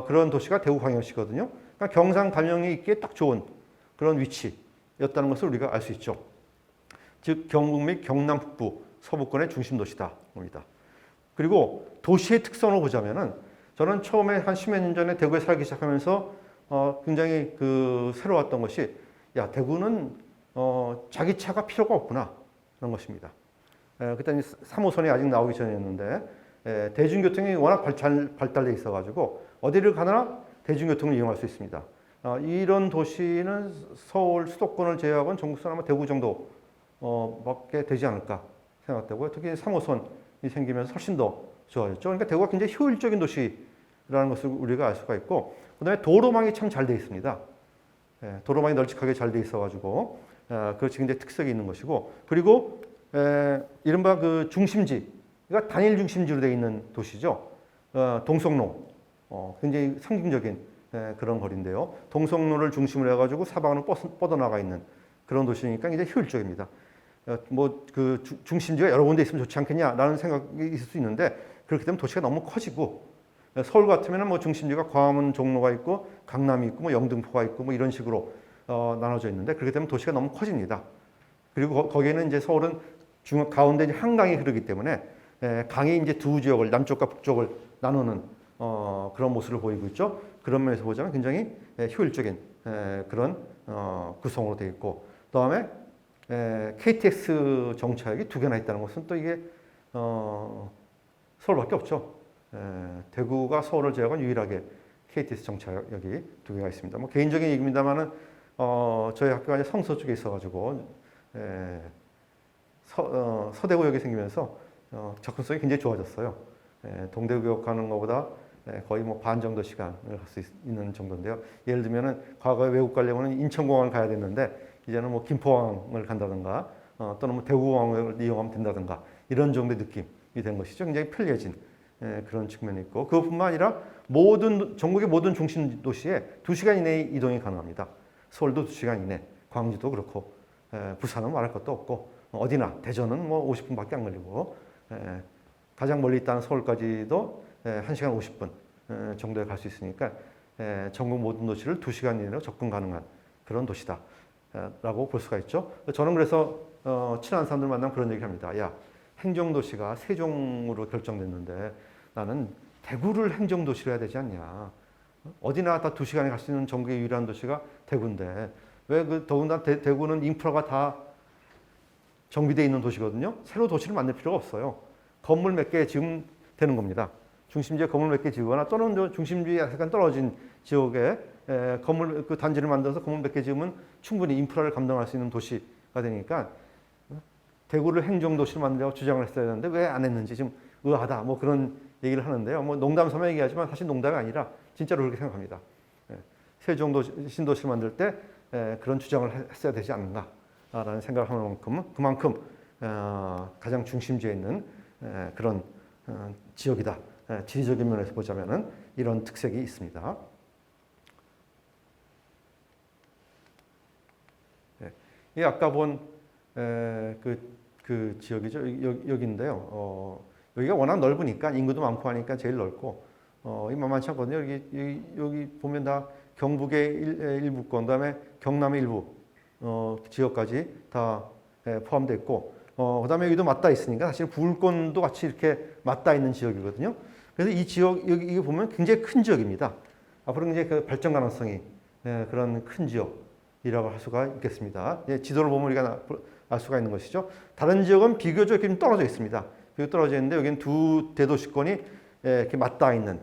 Speaker 1: 그런 도시가 대구광역시거든요. 그러니까 경상감영이 있기에 딱 좋은 그런 위치였다는 것을 우리가 알 수 있죠. 즉 경북 및 경남 북부 서부권의 중심 도시다 봅니다. 그리고 도시의 특성을 보자면은, 저는 처음에 한 10여 년 전에 대구에 살기 시작하면서 굉장히 새로웠던 것이, 야, 대구는 자기 차가 필요가 없구나 그런 것입니다. 그때는 3호선이 아직 나오기 전이었는데 대중교통이 워낙 잘 발달돼 있어가지고 어디를 가나 대중교통을 이용할 수 있습니다. 이런 도시는 서울 수도권을 제외하고는 전국선 아마 대구 정도 밖에 되지 않을까 생각되고요. 특히 3호선이 생기면서 훨씬 더 좋아졌죠. 그러니까 대구가 굉장히 효율적인 도시라는 것을 우리가 알 수가 있고, 그다음에 도로망이 참 잘 돼 있습니다. 도로망이 널찍하게 잘 돼 있어가지고 그것이 굉장히 특색이 있는 것이고, 그리고 이른바 그 중심지가 단일 중심지로 되어 있는 도시죠. 동성로, 굉장히 상징적인 그런 거리인데요. 동성로를 중심으로 해가지고 사방으로 뻗어나가 있는 그런 도시니까 굉장히 효율적입니다. 뭐 그 중심지가 여러 군데 있으면 좋지 않겠냐라는 생각이 있을 수 있는데, 그렇기 때문에 도시가 너무 커지고, 서울 같으면 뭐 중심지가 광화문 종로가 있고 강남이 있고 뭐 영등포가 있고 뭐 이런 식으로 나눠져 있는데, 그렇기 때문에 도시가 너무 커집니다. 그리고 거기에는 이제 서울은 가운데 이제 한강이 흐르기 때문에 강이 이제 두 지역을, 남쪽과 북쪽을 나누는 그런 모습을 보이고 있죠. 그런 면에서 보자면 굉장히 효율적인 그런 구성으로 되어 있고, 그다음에 KTX 정차역이 2개나 있다는 것은 또 이게 서울밖에 없죠. 대구가 서울을 제외하고 유일하게 KTX 정차역이 2개가 있습니다. 뭐 개인적인 얘기입니다만은 저희 학교가 이제 성서 쪽에 있어가지고 서대구역이 생기면서 접근성이 굉장히 좋아졌어요. 동대구역 가는 것보다 거의 뭐 반 정도 시간을 갈 수 있는 정도인데요. 예를 들면은 과거에 외국 가려면 인천공항을 가야 됐는데, 이제는 뭐 김포공항을 간다든가 또는 뭐 대구공항을 이용하면 된다든가 이런 정도의 느낌이 된 것이죠. 굉장히 편리해진 그런 측면이 있고, 그것뿐만 아니라 전국의 모든 중심 도시에 2시간 이내에 이동이 가능합니다. 서울도 2시간 이내, 광주도 그렇고, 부산은 말할 것도 없고, 어디나, 대전은 뭐 50분밖에 안 걸리고, 가장 멀리 있다는 서울까지도 1시간 50분 정도에 갈 수 있으니까 전국 모든 도시를 2시간 이내로 접근 가능한 그런 도시다라고 볼 수가 있죠. 저는 그래서 친한 사람들 만나면 그런 얘기를 합니다. 야, 행정도시가 세종으로 결정됐는데 나는 대구를 행정도시로 해야 되지 않냐. 어디나 다 2시간에 갈 수 있는 전국의 유일한 도시가 대구인데, 왜 더군다나 대구는 인프라가 다 정비되어 있는 도시거든요. 새로 도시를 만들 필요가 없어요. 건물 몇 개 지으면 되는 겁니다. 중심지에 건물 몇 개 지거나 또는 중심지에 약간 떨어진 지역에 건물 그 단지를 만들어서 건물 몇 개 지으면 충분히 인프라를 감당할 수 있는 도시가 되니까, 대구를 행정도시로 만들려고 주장을 했어야 되는데 왜 안 했는지 좀 의아하다, 뭐 그런 얘기를 하는데요. 뭐 농담 삼아 얘기하지만 사실 농담이 아니라 진짜로 그렇게 생각합니다. 세종도 신도시를 만들 때 그런 주장을 했어야 되지 않는가라는 생각을 하는 만큼, 그만큼 가장 중심지에 있는 그런 지역이다. 지리적인 면에서 보자면은 이런 특색이 있습니다. 이 아까 본 그 그 지역이죠. 여기인데요. 여기가 워낙 넓으니까 인구도 많고 하니까 제일 넓고 이 만만치 않거든요. 여기 보면 다 경북의 일부권, 그다음에 경남의 일부 지역까지 다 포함되어 있고 그다음에 여기도 맞닿아 있으니까 사실 부울권도 같이 이렇게 맞닿아 있는 지역이거든요. 그래서 이 지역 여기 보면 굉장히 큰 지역입니다. 앞으로 이제 그 발전 가능성이 그런 큰 지역이라고 할 수가 있겠습니다. 지도를 보면 우리가 알 수가 있는 것이죠. 다른 지역은 비교적 이렇게 좀 떨어져 있습니다. 비교적 떨어져 있는데 여기는 두 대도시권이 이렇게 맞닿아 있는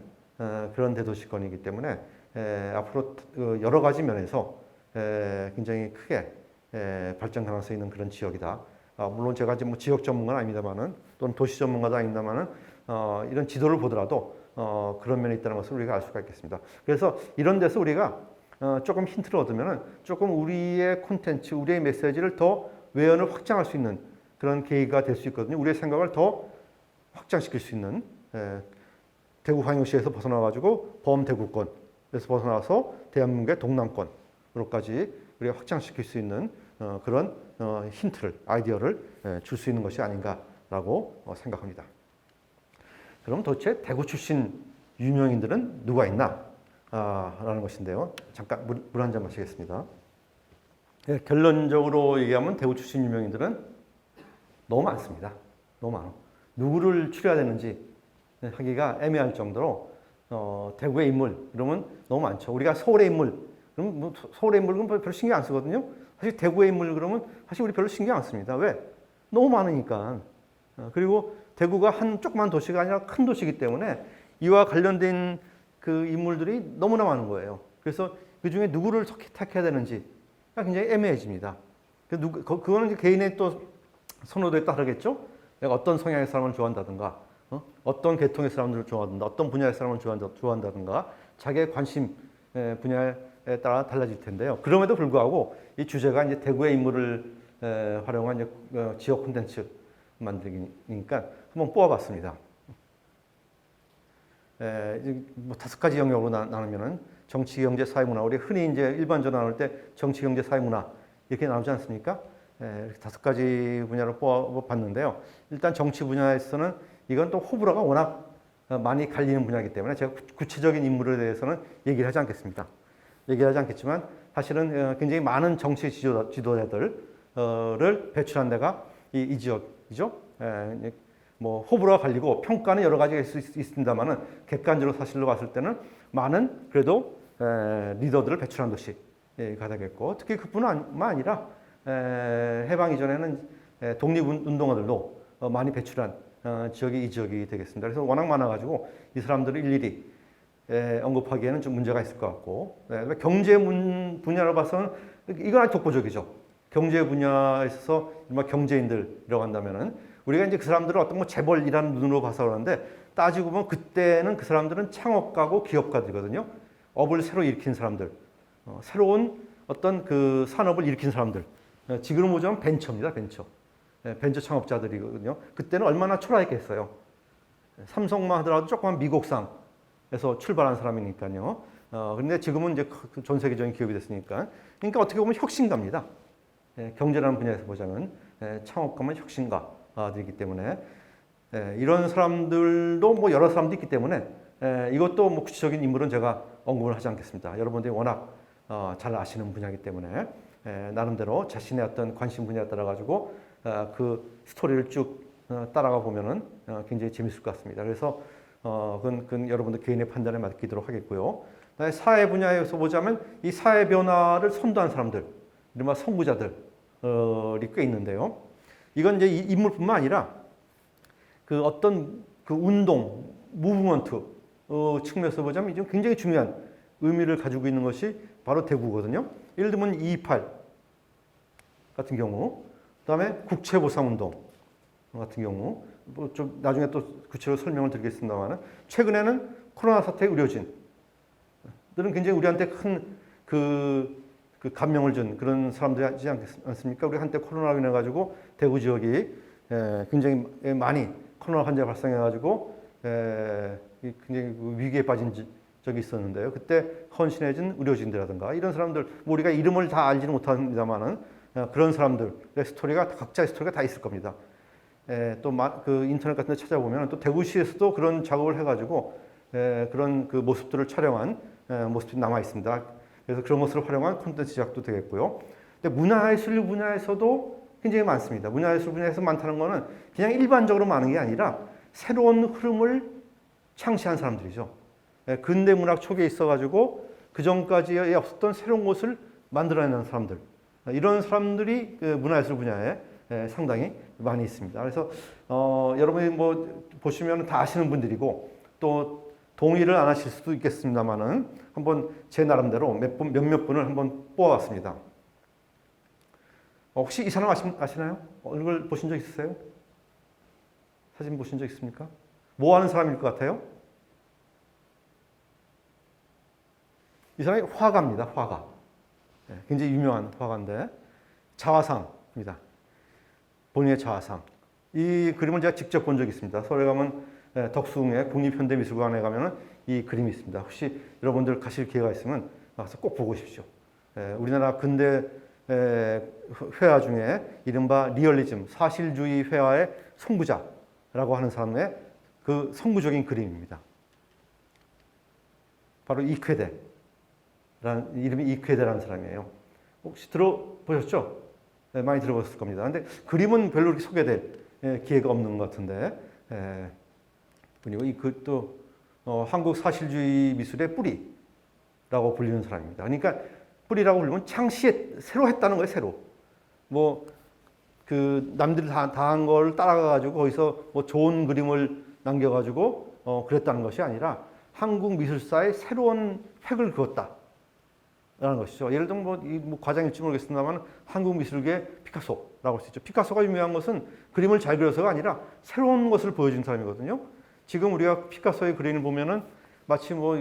Speaker 1: 그런 대도시권이기 때문에 앞으로 여러 가지 면에서 굉장히 크게 발전 가능성이 있는 그런 지역이다. 물론 제가 지금 뭐 지역 전문가는 아닙니다만은 또는 도시 전문가도 아닙니다만은 이런 지도를 보더라도 그런 면이 있다는 것을 우리가 알 수가 있겠습니다. 그래서 이런 데서 우리가 조금 힌트를 얻으면은 조금 우리의 콘텐츠, 우리의 메시지를 더 외연을 확장할 수 있는 그런 계기가 될 수 있거든요. 우리의 생각을 더 확장시킬 수 있는 대구 광역시에서 벗어나가지고 범대구권에서 벗어나서 대한민국의 동남권으로까지 우리가 확장시킬 수 있는 그런 힌트를, 아이디어를 줄 수 있는 것이 아닌가라고 생각합니다. 그럼 도대체 대구 출신 유명인들은 누가 있나? 라는 것인데요. 잠깐 물 한 잔 마시겠습니다. 결론적으로 얘기하면 대구 출신 유명인들은 너무 많습니다. 너무 많아. 누구를 추려야 되는지 하기가 애매할 정도로 대구의 인물 그러면 너무 많죠. 우리가 서울의 인물 그럼 뭐 서울의 인물 그러면 별로 신경 안 쓰거든요. 사실 대구의 인물 그러면 사실 우리 별로 신경 안 씁니다. 왜? 너무 많으니까. 그리고 대구가 한 조그만 도시가 아니라 큰 도시이기 때문에 이와 관련된 그 인물들이 너무나 많은 거예요. 그래서 그 중에 누구를 택해야 되는지 굉장히 애매해집니다. 그거는 이제 개인의 또 선호도에 따르겠죠. 내가 어떤 성향의 사람을 좋아한다든가, 어떤 계통의 사람들을 좋아한다, 어떤 분야의 사람을 좋아한다든가, 자기의 관심 분야에 따라 달라질 텐데요. 그럼에도 불구하고 이 주제가 이제 대구의 인물을 활용한 이제 지역 콘텐츠 만들기니까 한번 뽑아봤습니다. 뭐 5가지 영역으로 나누면은 정치, 경제, 사회, 문화. 우리 흔히 이제 일반적으로 나눌 때 정치, 경제, 사회, 문화 이렇게 나누지 않습니까? 5가지 분야를 뽑아봤는데요. 일단 정치 분야에서는 이건 또 호불호가 워낙 많이 갈리는 분야이기 때문에 제가 구체적인 인물에 대해서는 얘기를 하지 않겠습니다. 얘기를 하지 않겠지만 사실은 굉장히 많은 정치 지도자들을 배출한 데가 이 지역이죠. 뭐 호불호가 갈리고 평가는 여러 가지가 있습니다만은 객관적으로 사실로 봤을 때는 많은 그래도 리더들을 배출한 도시가 되겠고 특히 그뿐만 아니라 해방 이전에는 독립운동가들도 많이 배출한 지역이 이 지역이 되겠습니다. 그래서 워낙 많아가지고 이 사람들을 일일이 언급하기에는 좀 문제가 있을 것 같고 경제 분야로 봐서는 이건 아주 독보적이죠. 경제 분야에 있어서 경제인들이라고 한다면은 우리가 이제 그 사람들을 어떤 뭐 재벌이라는 눈으로 봐서 그러는데 따지고 보면 그때는 그 사람들은 창업가고 기업가들이거든요. 업을 새로 일으킨 사람들, 새로운 어떤 그 산업을 일으킨 사람들. 지금은 뭐냐면 벤처입니다, 벤처. 벤처 창업자들이거든요. 그때는 얼마나 초라했겠어요. 삼성만 하더라도 조그만 미국상에서 출발한 사람이니까요. 그런데 지금은 이제 전 세계적인 기업이 됐으니까. 그러니까 어떻게 보면 혁신가입니다. 경제라는 분야에서 보자면 창업가면 혁신가들이기 때문에 이런 사람들도 뭐 여러 사람도 있기 때문에 이것도 뭐 구체적인 인물은 제가 언급을 하지 않겠습니다. 여러분들이 워낙 잘 아시는 분야이기 때문에 나름대로 자신의 어떤 관심 분야에 따라 가지고 그 스토리를 쭉 따라가 보면은 굉장히 재밌을 것 같습니다. 그래서 그건 여러분들 개인의 판단에 맡기도록 하겠고요. 사회 분야에서 보자면 이 사회 변화를 선도한 사람들, 이른바 선구자들이 꽤 있는데요. 이건 이제 인물뿐만 아니라 그 어떤 그 운동, 무브먼트 측면에서 보자면 이제 굉장히 중요한 의미를 가지고 있는 것이 바로 대구거든요. 예를 들면 2.28 같은 경우, 그다음에 국채보상운동 같은 경우, 뭐 좀 나중에 또 구체적으로 설명을 드리겠습니다만, 최근에는 코로나 사태 의료진들은 굉장히 우리한테 큰 그 감명을 준 그런 사람들이 하지 않습니까? 우리 한때 코로나로 인해 가지고 대구 지역이 굉장히 많이 코로나 환자가 발생해가지고 굉장히 위기에 빠진 적이 있었는데요. 그때 헌신해진 의료진들이라든가 이런 사람들, 뭐 우리가 이름을 다 알지는 못합니다만은 그런 사람들의 스토리가 각자의 스토리가 다 있을 겁니다. 또 그 인터넷 같은 데 찾아보면 또 대구시에서도 그런 작업을 해가지고 그런 그 모습들을 촬영한 모습이 남아 있습니다. 그래서 그런 모습을 활용한 콘텐츠 제작도 되겠고요. 근데 문화예술 분야에서도 굉장히 많습니다. 문화예술 분야에서 많다는 거는 그냥 일반적으로 많은 게 아니라 새로운 흐름을 창시한 사람들이죠. 근대 문학 초기에 있어가지고 그 전까지에 없었던 새로운 것을 만들어내는 사람들. 이런 사람들이 그 문화예술 분야에 상당히 많이 있습니다. 그래서 여러분이 뭐 보시면 다 아시는 분들이고 또 동의를 안 하실 수도 있겠습니다만은 한번 제 나름대로 몇몇 분을 한번 뽑아봤습니다. 혹시 이 사람 아시나요? 얼굴 보신 적 있으세요? 사진 보신 적 있습니까? 뭐 하는 사람일 것 같아요? 이 사람이 화가입니다. 화가. 굉장히 유명한 화가인데 자화상입니다. 본인의 자화상. 이 그림을 제가 직접 본 적이 있습니다. 서울에 가면 덕수궁의 국립현대미술관에 가면 이 그림이 있습니다. 혹시 여러분들 가실 기회가 있으면 가서 꼭 보고 오십시오. 우리나라 근대 회화 중에 이른바 리얼리즘, 사실주의 회화의 선구자라고 하는 사람의 그 선구적인 그림입니다. 바로 이쾌대. 이름이 이쾌대라는 사람이에요. 혹시 들어보셨죠? 네, 많이 들어보셨을 겁니다. 근데 그림은 별로 이렇게 소개될 기회가 없는 것 같은데, 그리고 또 한국 사실주의 미술의 뿌리라고 불리는 사람입니다. 그러니까 뿌리라고 불리면 새로 했다는 거예요, 새로. 뭐, 남들이 다 한 걸 따라가가지고 거기서 뭐 좋은 그림을 남겨가지고 그랬다는 것이 아니라 한국 미술사의 새로운 획을 그었다. 라는 것이죠. 예를 들면 뭐 과장일지 모르겠습니다만 한국 미술계의 피카소라고 할 수 있죠. 피카소가 유명한 것은 그림을 잘 그려서가 아니라 새로운 것을 보여준 사람이거든요. 지금 우리가 피카소의 그림을 보면은 마치 뭐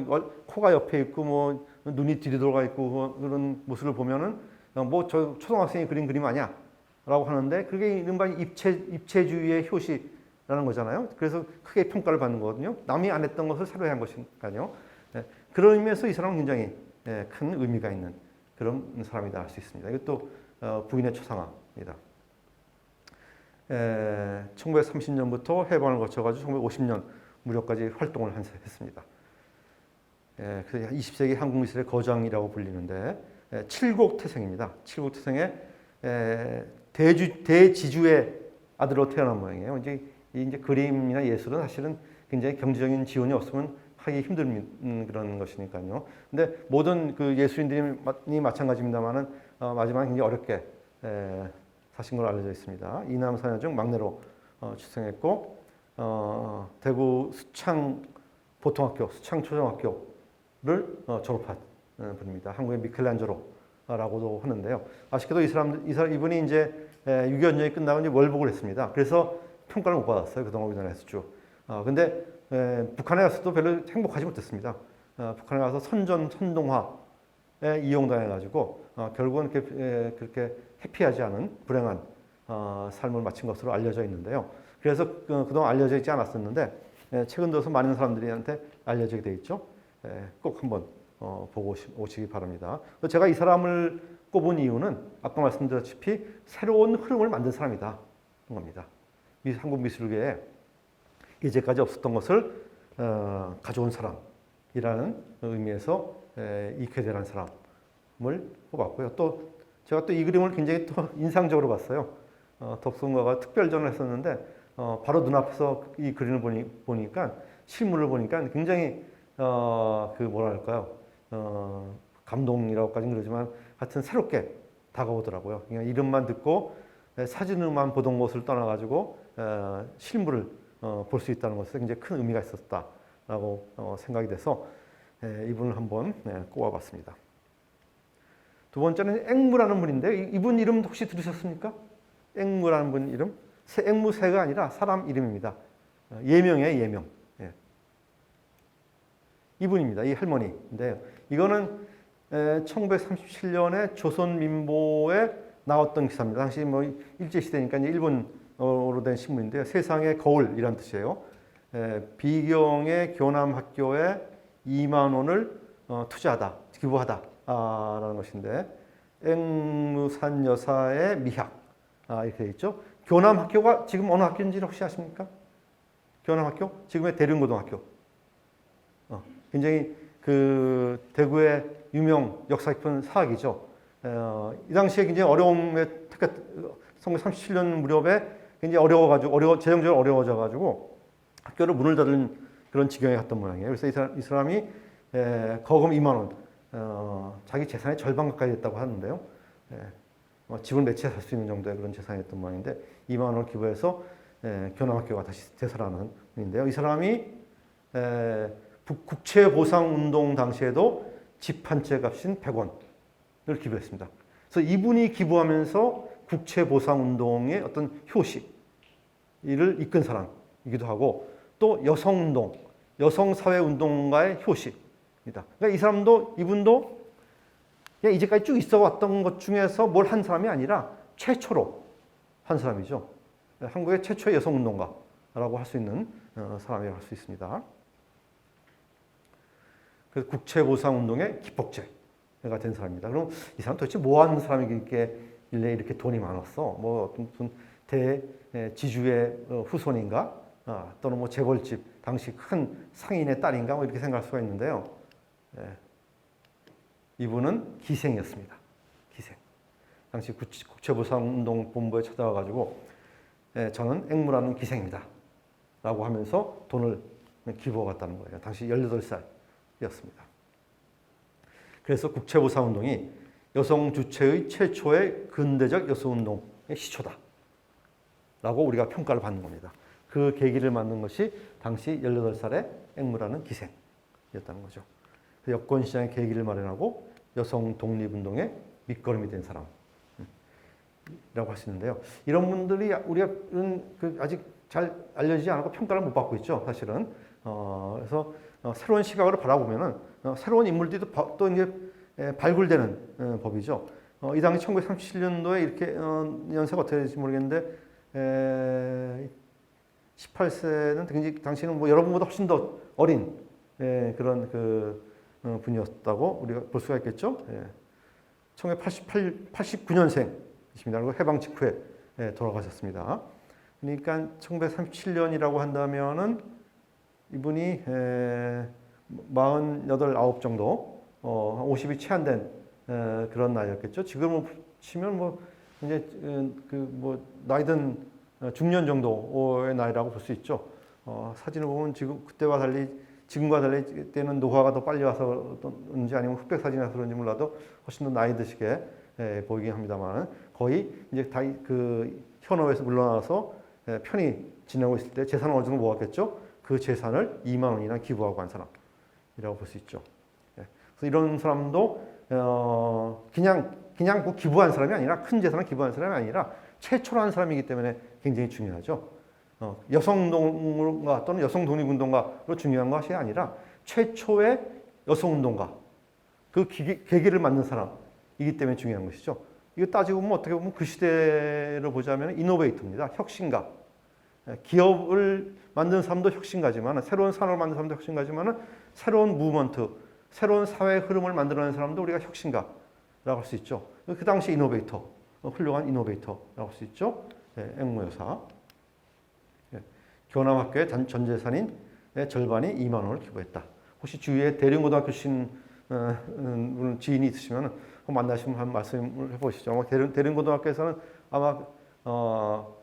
Speaker 1: 코가 옆에 있고 뭐 눈이 뒤로 돌아가 있고 그런 모습을 보면은 뭐 저 초등학생이 그린 그림 아니야? 라고 하는데 그게 이른바 입체주의의 효시라는 거잖아요. 그래서 크게 평가를 받는 거거든요. 남이 안 했던 것을 새로 한 것이니까요. 그런 의미에서 이 사람은 굉장히 큰 의미가 있는 그런 사람이다 할 수 있습니다. 이것도 부인의 초상화입니다. 1930년부터 해방을 거쳐가지고 1950년 무렵까지 활동을 했습니다. 그래서 20세기 한국 미술의 거장이라고 불리는데 칠곡태생입니다. 칠곡태생의 대지주의 아들로 태어난 모양이에요. 이제 그림이나 예술은 사실은 굉장히 경제적인 지원이 없으면 하기 힘든 그런 것이니까요. 근데 모든 그 예술인들이 마찬가지입니다만은 마지막에 굉장히 어렵게 사신 걸로 알려져 있습니다. 이남 사녀 중 막내로 출생했고 대구 수창 보통학교, 수창 초등학교를 졸업한 분입니다. 한국의 미켈란젤로라고도 하는데요. 아쉽게도 이분이 이제 6.25년이 끝나고 이제 월북을 했습니다. 그래서 평가를 못 받았어요. 그동안 우리나라에서 쭉. 근데 북한에 가서도 별로 행복하지 못했습니다. 북한에 가서 선동화에 이용당해가지고 결국은 그렇게 해피하지 않은 불행한 삶을 마친 것으로 알려져 있는데요. 그래서 그동안 알려져 있지 않았었는데 최근 들어서 많은 사람들한테 알려지게 돼 있죠. 꼭 한번 보고 오시기 바랍니다. 제가 이 사람을 꼽은 이유는 아까 말씀드렸다시피 새로운 흐름을 만든 사람이다. 겁니다. 한국 미술계에 이제까지 없었던 것을 가져온 사람이라는 의미에서 이쾌대라는 사람을 뽑았고요. 또 제가 또 이 그림을 굉장히 또 인상적으로 봤어요. 덕수궁과가 특별전을 했었는데 바로 눈앞에서 이 그림을 보니까 실물을 보니까 굉장히 그 뭐랄까요 감동이라고까지는 그러지만 하여튼 새롭게 다가오더라고요. 그냥 이름만 듣고 사진으로만 보던 것을 떠나가지고 실물을 볼 수 있다는 것에 굉장히 큰 의미가 있었다라고 생각이 돼서 이분을 한번 꼽아봤습니다. 두 번째는 앵무라는 분인데 이분 이름 혹시 들으셨습니까? 앵무라는 분 이름? 앵무새가 아니라 사람 이름입니다. 예명이에요, 예명. 이분입니다. 이 할머니인데요. 이거는 1937년에 조선민보에 나왔던 기사입니다. 당시 뭐 일제시대니까 이제 일본어로 된 신문인데요. 세상의 거울이란 뜻이에요. 비경의 교남학교에 2만 원을 투자하다, 기부하다라는 것인데 앵무산 여사의 미학 이렇게 되어 있죠. 교남학교가 지금 어느 학교인지 혹시 아십니까? 교남학교? 지금의 대륜고등학교. 굉장히 그 대구의 유명 역사 깊은 사학이죠. 이 당시에 굉장히 어려움에, 특히 1937년 무렵에 굉장히 재정적으로 어려워져가지고 학교를 문을 닫은 그런 지경에 갔던 모양이에요. 그래서 이 사람이 거금 2만 원, 자기 재산의 절반 가까이 됐다고 하는데요. 집을 몇 채 살 수 있는 정도의 그런 재산이었던 모양인데 2만 원을 기부해서 교남학교가 다시 되살아나는 인데요. 이 사람이 국채보상운동 당시에도 집 한 채 값인 100원을 기부했습니다. 그래서 이분이 기부하면서 국채보상운동의 어떤 효시, 이를 이끈 사람이기도 하고 또 여성운동, 여성사회운동가의 효시입니다. 그러니까 이분도 그냥 이제까지 쭉 있어 왔던 것 중에서 뭘 한 사람이 아니라 최초로 한 사람이죠. 한국의 최초의 여성운동가라고 할 수 있는 사람이라고 할 수 있습니다. 그래서 국채보상운동의 기폭제가 된 사람입니다. 그럼 이 사람 도대체 뭐 하는 사람이길래 이렇게 돈이 많았어? 뭐 무슨 대지주의 후손인가? 또는 뭐 재벌집 당시 큰 상인의 딸인가? 뭐 이렇게 생각할 수가 있는데요. 이분은 기생이었습니다. 기생. 당시 국채보상운동 본부에 찾아와가지고 저는 앵무라는 기생입니다. 라고 하면서 돈을 기부해갔다는 거예요. 당시 18살이었습니다. 그래서 국채보상운동이 여성 주체의 최초의 근대적 여성운동의 시초다. 라고 우리가 평가를 받는 겁니다. 그 계기를 만든 것이 당시 18살의 앵무라는 기생이었다는 거죠. 여권시장의 계기를 마련하고 여성 독립운동의 밑거름이 된 사람이라고 할 수 있는데요. 이런 분들이 우리가 아직 잘 알려지지 않고 평가를 못 받고 있죠, 사실은. 그래서 새로운 시각으로 바라보면은 새로운 인물들이 또 이제 발굴되는 법이죠. 이 당시 1937년도에 이렇게 연세가 어떻게 될지 모르겠는데 18세는 굉장히 당시는 뭐 여러분보다 훨씬 더 어린 그런 분이었다고 우리가 볼 수가 있겠죠. 1989년생이십니다. 그리고 해방 직후에 돌아가셨습니다. 그러니까 1937년이라고 한다면은 이분이 48, 9 정도, 50이 채 안 된 그런 나이였겠죠. 지금은 치면 뭐 이제 나이든 중년 정도의 나이라고 볼 수 있죠. 사진을 보면 지금과 달리 때는 노화가 더 빨리 와서인지 아니면 흑백 사진이라서 그런지 몰라도 훨씬 더 나이 드시게 보이긴 합니다만 거의 이제 다 현업에서 물러나서 편히 지내고 있을 때 재산을 어느 정도 모았겠죠. 그 재산을 2만 원이나 기부하고 한 사람이라고 볼 수 있죠. 그래서 이런 사람도 그냥 뭐 기부한 사람이 아니라 큰 재산을 기부한 사람이 아니라 최초로 한 사람이기 때문에 굉장히 중요하죠. 여성운동가 또는 여성 독립운동가로 중요한 것이 아니라 최초의 여성운동가, 그 계기를 만든 사람이기 때문에 중요한 것이죠. 이거 따지고 보면 어떻게 보면 그 시대를 보자면 이노베이터입니다. 혁신가. 기업을 만든 사람도 혁신가지만, 새로운 산업을 만든 사람도 혁신가지만, 새로운 무브먼트, 새로운 사회 흐름을 만들어낸 사람도 우리가 혁신가라고 할 수 있죠. 그 당시 이노베이터, 훌륭한 이노베이터라고 할 수 있죠. 앵무 여사. 교남학교의 전 재산인 절반이 2만 원을 기부했다. 혹시 주위에 대륜고등학교 출신 지인이 있으시면 만나시면 한 말씀을 해보시죠. 대륜고등학교에서는 아마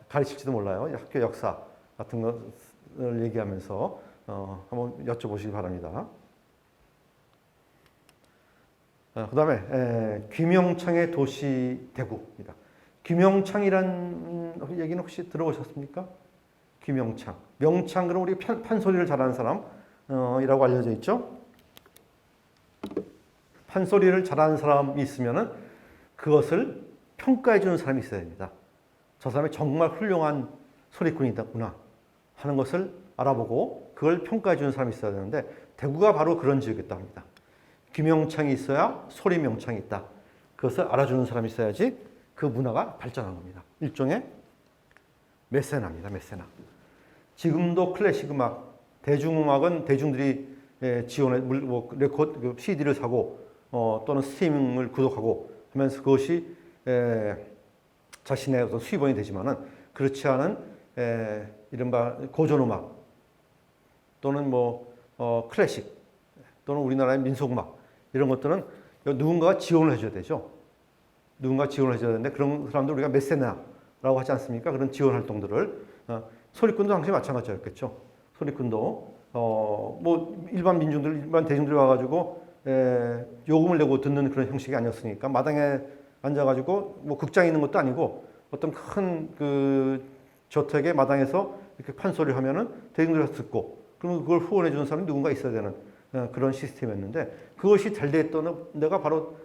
Speaker 1: 가르칠지도 몰라요. 학교 역사 같은 것을 얘기하면서 한번 여쭤보시기 바랍니다. 그 다음에 귀명창의 도시 대구입니다. 귀명창이란 얘기는 혹시 들어보셨습니까? 귀명창. 명창, 그럼 우리 판소리를 잘하는 사람이라고 알려져 있죠? 판소리를 잘하는 사람이 있으면은 그것을 평가해 주는 사람이 있어야 됩니다. 저 사람이 정말 훌륭한 소리꾼이구나 하는 것을 알아보고 그걸 평가해 주는 사람이 있어야 되는데 대구가 바로 그런 지역이었다 합니다. 귀명창이 있어야 소리명창이 있다. 그것을 알아주는 사람이 있어야지 그 문화가 발전한 겁니다. 일종의 메세나입니다. 메세나. 지금도 클래식 음악, 대중음악은 대중들이 지원해 레코드 CD를 사고 또는 스트리밍을 구독하고 하면서 그것이 자신의 어떤 수입원이 되지만은 그렇지 않은 이른바 고전음악 또는 클래식 또는 우리나라의 민속음악 이런 것들은 누군가가 지원을 해줘야 되죠. 누군가 지원을 해줘야 되는데 그런 사람들 우리가 메세나라고 하지 않습니까? 그런 지원 활동들을 소리꾼도 당시 마찬가지였겠죠. 소리꾼도 일반 민중들, 일반 대중들이 와가지고 요금을 내고 듣는 그런 형식이 아니었으니까 마당에 앉아가지고 극장에 있는 것도 아니고 어떤 큰 그 저택의 마당에서 이렇게 판소리 하면은 대중들이 듣고 그러면 그걸 후원해 주는 사람이 누군가 있어야 되는 그런 시스템이었는데 그것이 잘 됐던 데가 바로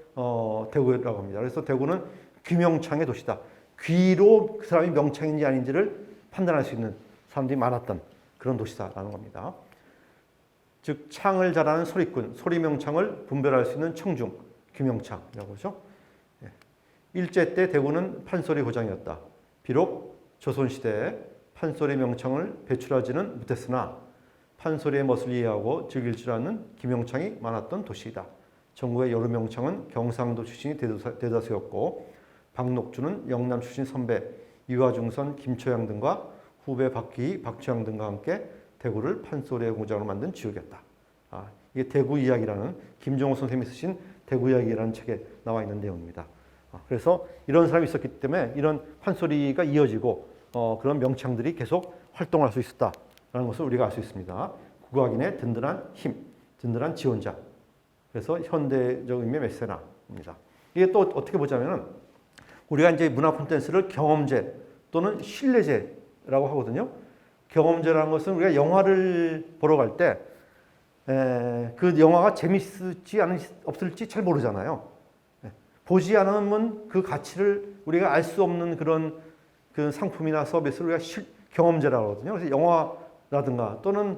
Speaker 1: 대구라고 합니다. 그래서 대구는 귀명창의 도시다. 귀로 그 사람이 명창인지 아닌지를 판단할 수 있는 사람들이 많았던 그런 도시다라는 겁니다. 즉 창을 잘하는 소리꾼, 소리명창을 분별할 수 있는 청중, 귀명창이라고 하죠. 일제 때 대구는 판소리 고장이었다. 비록 조선시대에 판소리 명창을 배출하지는 못했으나 판소리의 멋을 이해하고 즐길 줄 아는 기명창이 많았던 도시이다. 전국의 여러 명창은 경상도 출신이 대다수였고 박녹주는 영남 출신 선배 이화중선, 김초양 등과 후배 박기희, 박주양 등과 함께 대구를 판소리의 공장으로 만든 지역이었다. 이게 대구 이야기라는 김종호 선생님이 쓰신 대구 이야기라는 책에 나와 있는 내용입니다. 그래서 이런 사람이 있었기 때문에 이런 판소리가 이어지고 그런 명창들이 계속 활동할 수 있었다라는 것을 우리가 알 수 있습니다. 국악인의 든든한 힘, 든든한 지원자. 그래서 현대적 의미의 메세나입니다. 이게 또 어떻게 보자면은 우리가 이제 문화 콘텐츠를 경험제 또는 신뢰제라고 하거든요. 경험제라는 것은 우리가 영화를 보러 갈 때 그 영화가 재밌을지 없을지 잘 모르잖아요. 보지 않으면 그 가치를 우리가 알 수 없는 그런 그 상품이나 서비스를 우리가 경험제라고 하거든요. 그래서 영화라든가 또는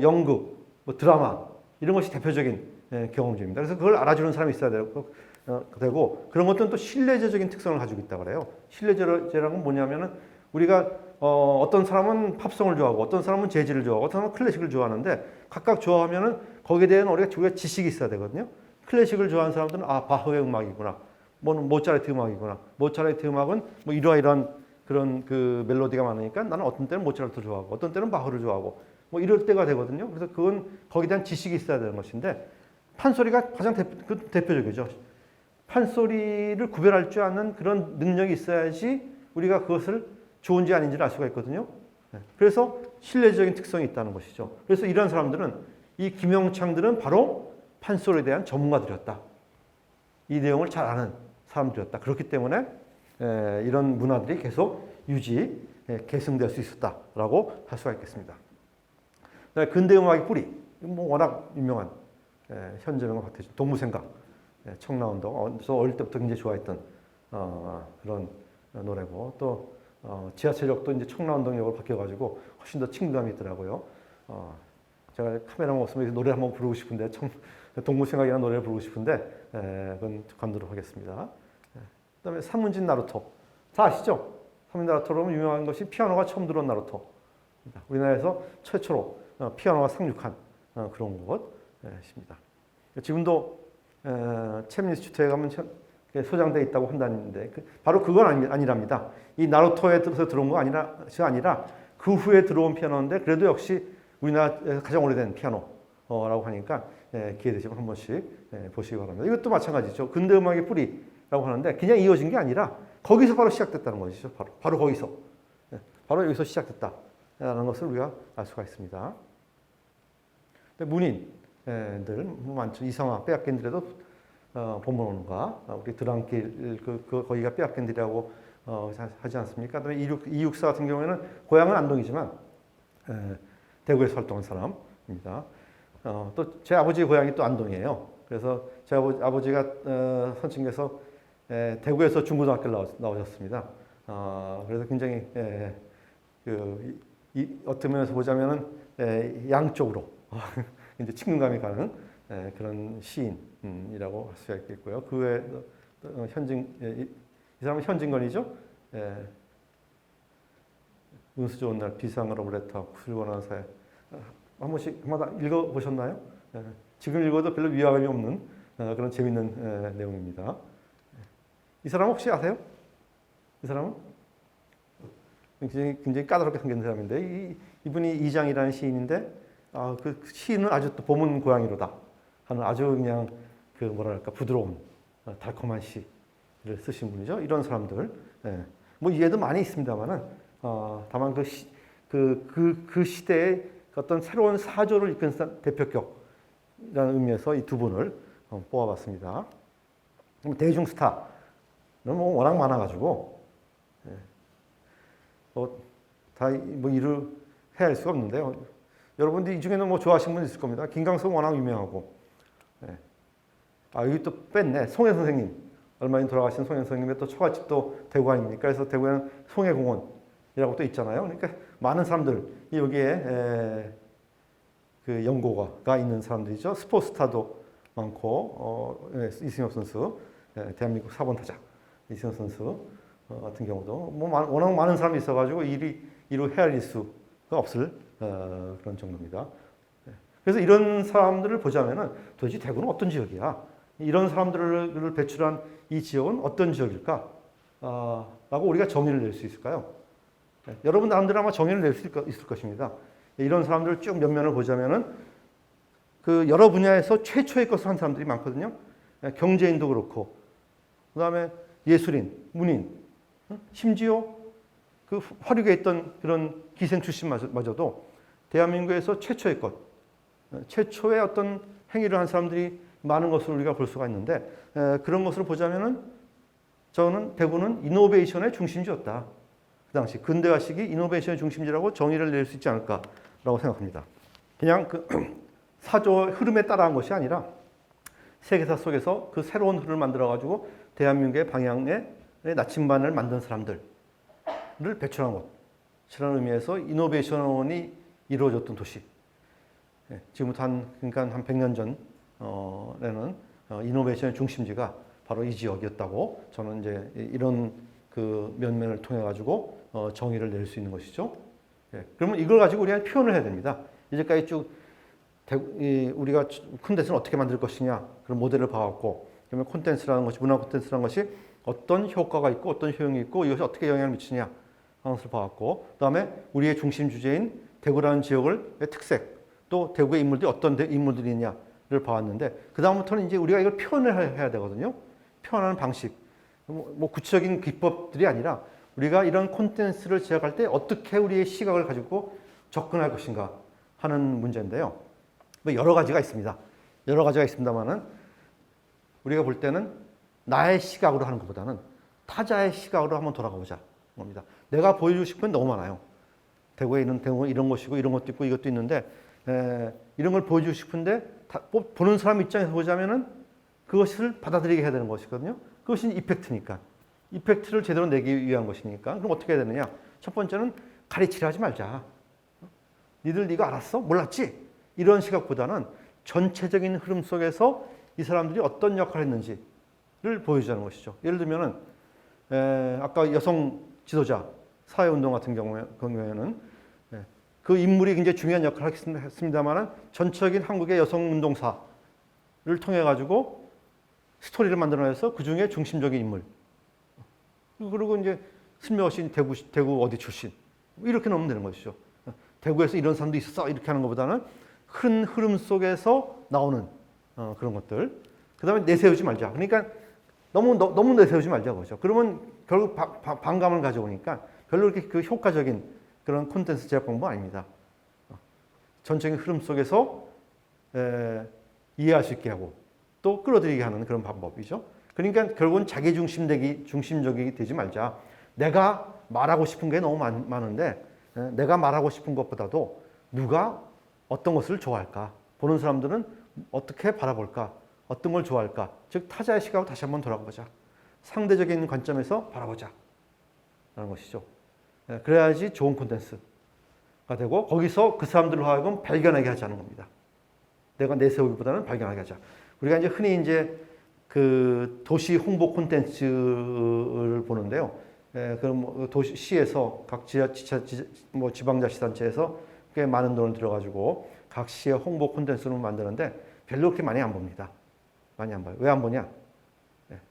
Speaker 1: 연극, 드라마 이런 것이 대표적인 경험제입니다. 그래서 그걸 알아주는 사람이 있어야 되고 그런 것들은 또 신뢰제적인 특성을 가지고 있다고 그래요. 신뢰제라는 건 뭐냐면은 우리가 어떤 사람은 팝송을 좋아하고 어떤 사람은 재즈를 좋아하고 어떤 사람은 클래식을 좋아하는데 각각 좋아하면은 거기에 대한 우리가 지식이 있어야 되거든요. 클래식을 좋아하는 사람들은 바흐의 음악이구나, 모차르트 음악이구나. 모차르트 음악은 이러이러한 그런 그 멜로디가 많으니까 나는 어떤 때는 모차르트 좋아하고 어떤 때는 바흐를 좋아하고 이럴 때가 되거든요. 그래서 그건 거기에 대한 지식이 있어야 되는 것인데 판소리가 가장 대표적이죠. 판소리를 구별할 줄 아는 그런 능력이 있어야지 우리가 그것을 좋은지 아닌지를 알 수가 있거든요. 그래서 신뢰적인 특성이 있다는 것이죠. 그래서 이런 사람들은 이 김영창들은 바로 판소리에 대한 전문가들이었다. 이 내용을 잘 아는 사람들이었다. 그렇기 때문에 이런 문화들이 계속 계승될 수 있었다라고 할 수가 있겠습니다. 근대 음악의 뿌리, 워낙 유명한 현재명과 박태준, 동무생각, 청라운동. 저 어릴 때부터 굉장히 좋아했던 그런 노래고 또 지하철역도 이제 청라운동역으로 바뀌어가지고 훨씬 더 친근감이 있더라고요. 제가 카메라만 없으면 노래 한번 부르고 싶은데 동무생각이라는 노래를 부르고 싶은데 그건 관두도록 하겠습니다. 그다음에 산문진 나루토 다 아시죠? 산문진 나루토로 유명한 것이 피아노가 처음 들어온 나루토. 우리나라에서 최초로 피아노가 상륙한 그런 곳입니다. 지금도 챔인스튜트에 가면 소장되어 있다고 한다는데 바로 그건 아니랍니다. 이 나루토에 들어온 거 아니라 그 후에 들어온 피아노인데 그래도 역시 우리나라에서 가장 오래된 피아노라고 하니까 기회 되시면 한 번씩 보시기 바랍니다. 이것도 마찬가지죠. 근대 음악의 뿌리라고 하는데 그냥 이어진 게 아니라 거기서 바로 시작됐다는 것이죠. 바로 거기서. 바로 여기서 시작됐다라는 것을 우리가 알 수가 있습니다. 문인들 많죠. 이성화, 빼앗긴들에도 본문론가 우리 드랑길 거기가 빼앗긴들이라고 하지 않습니까? 그다음에 이육사 같은 경우에는 고향은 안동이지만 대구에서 활동한 사람입니다. 또 제 아버지 고향이 또 안동이에요. 그래서 제 아버지가 선친께서 대구에서 중고등학교를 나오셨습니다. 그래서 굉장히 어떤 면에서 보자면은 양쪽으로 이제 친근감이 가는 그런 시인이라고 할 수가 있겠고요. 그 외에 이 사람은 현진건이죠. 운수 좋은 날 비상으로 오래타 훌륭한 사회. 한 번씩 한마다 읽어보셨나요? 지금 읽어도 별로 위화감이 없는 그런 재밌는 내용입니다. 이 사람 혹시 아세요? 이 사람은? 굉장히 까다롭게 생긴 사람인데 이분이 이장이라는 시인인데 그 시인은 아주 또 봄은 고양이로다 하는 아주 그냥 그 뭐랄까 부드러운 달콤한 시를 쓰신 분이죠. 이런 사람들 뭐 이해도 많이 있습니다만은 다만 그 시대의 어떤 새로운 사조를 이끈 대표격이라는 의미에서 이 두 분을 뽑아봤습니다. 대중 스타는 뭐 워낙 많아가지고 다 뭐 이루 헤아릴 수가 없는데요. 여러분들 이 중에는 뭐 좋아하시는 분 있을 겁니다. 김광석 워낙 유명하고. 여기 또 뺐네. 송혜 선생님. 얼마 전에 돌아가신 송혜 선생님의 또 처갓집도 대구 아닙니까? 그래서 대구에는 송혜공원이라고 또 있잖아요. 그러니까 많은 사람들이 여기에 그 연고가 있는 사람들이죠. 스포츠스타도 많고, 이승엽 선수, 대한민국 4번 타자 이승엽 선수 같은 경우도 뭐 워낙 많은 사람이 있어가지고 이루 헤아릴 수가 없을 그런 정도입니다. 그래서 이런 사람들을 보자면은 도대체 대구는 어떤 지역이야? 이런 사람들을 배출한 이 지역은 어떤 지역일까? 라고 우리가 정의를 낼 수 있을까요? 여러분 나름대로 아마 정의를 낼 수 있을 것입니다. 이런 사람들을 쭉 몇 면을 보자면은 그 여러 분야에서 최초의 것을 한 사람들이 많거든요. 경제인도 그렇고, 그 다음에 예술인, 문인, 심지어 그 화류계에 있던 그런 기생 출신마저도 대한민국에서 최초의 것, 최초의 어떤 행위를 한 사람들이 많은 것을 우리가 볼 수가 있는데 그런 것을 보자면은 저는 대구는 이노베이션의 중심지였다. 그 당시 근대화시기 이노베이션의 중심지라고 정의를 낼 수 있지 않을까라고 생각합니다. 그냥 그 사조 흐름에 따라한 것이 아니라 세계사 속에서 그 새로운 흐름을 만들어가지고 대한민국의 방향에 나침반을 만든 사람들을 배출한 것이라는 의미에서 이노베이션이 이루어졌던 도시. 지금부터 그러니까 한 100년 전에는 이노베이션의 중심지가 바로 이 지역이었다고 저는 이제 이런 그 면면을 통해 가지고 정의를 낼 수 있는 것이죠. 그러면 이걸 가지고 우리가 표현을 해야 됩니다. 이제까지 쭉 우리가 콘텐츠는 어떻게 만들 것이냐 그런 모델을 봐왔고, 그러면 콘텐츠라는 것이 문화 콘텐츠라는 것이 어떤 효과가 있고 어떤 효용이 있고 이것이 어떻게 영향을 미치냐 하는 것을 봐왔고, 그다음에 우리의 중심 주제인 대구라는 지역의 특색, 또 대구의 인물들이 어떤 인물들이냐를 봐왔는데, 그 다음부터는 이제 우리가 이걸 표현을 해야 되거든요. 표현하는 방식, 뭐 구체적인 기법들이 아니라 우리가 이런 콘텐츠를 제작할 때 어떻게 우리의 시각을 가지고 접근할 것인가 하는 문제인데요. 뭐 여러 가지가 있습니다. 여러 가지가 있습니다만은 우리가 볼 때는 나의 시각으로 하는 것보다는 타자의 시각으로 한번 돌아가 보자 겁니다. 내가 보여주고 싶은 건 너무 많아요. 대구에 있는 대구는 이런 것이고 이런 것도 있고 이것도 있는데 이런 걸 보여주고 싶은데 보는 사람 입장에서 보자면은 그것을 받아들이게 해야 되는 것이거든요. 그것이 이펙트니까. 이펙트를 제대로 내기 위한 것이니까. 그럼 어떻게 해야 되느냐? 첫 번째는 가리치려 하지 말자. 니들 이거 알았어? 몰랐지? 이런 시각보다는 전체적인 흐름 속에서 이 사람들이 어떤 역할을 했는지를 보여주자는 것이죠. 예를 들면은 아까 여성 지도자 사회운동 같은 경우에는 그 인물이 굉장히 중요한 역할을 했습니다만은 전적인 한국의 여성운동사를 통해 가지고 스토리를 만들어내서 그 중에 중심적인 인물. 그리고 이제 슬며시 대구 어디 출신. 이렇게 넣으면 되는 것이죠. 대구에서 이런 사람도 있었어. 이렇게 하는 것보다는 큰 흐름 속에서 나오는 그런 것들. 그 다음에 내세우지 말자. 그러니까 너무 내세우지 말자. 그죠. 그러면 결국 반감을 가져오니까 별로 그렇게 그 효과적인 그런 콘텐츠 제작 방법 아닙니다. 전체적인 흐름 속에서 이해할 수 있게 하고 또 끌어들이게 하는 그런 방법이죠. 그러니까 결국은 자기 중심적이 되지 말자. 내가 말하고 싶은 게 너무 많은데 내가 말하고 싶은 것보다도 누가 어떤 것을 좋아할까? 보는 사람들은 어떻게 바라볼까? 어떤 걸 좋아할까? 즉 타자의 시각으로 다시 한번 돌아보자. 상대적인 관점에서 바라보자. 라는 것이죠. 그래야지 좋은 콘텐츠가 되고 거기서 그 사람들로 하여금 발견하게 하자는 겁니다. 내가 내세우기보다는 발견하게 하자. 우리가 이제 흔히 이제 그 도시 홍보 콘텐츠를 보는데요. 그럼 도시에서 각 지방자치단체에서 꽤 많은 돈을 들여가지고 각 시의 홍보 콘텐츠를 만드는데 별로 그렇게 많이 안 봅니다. 많이 안 봐요. 왜 안 보냐?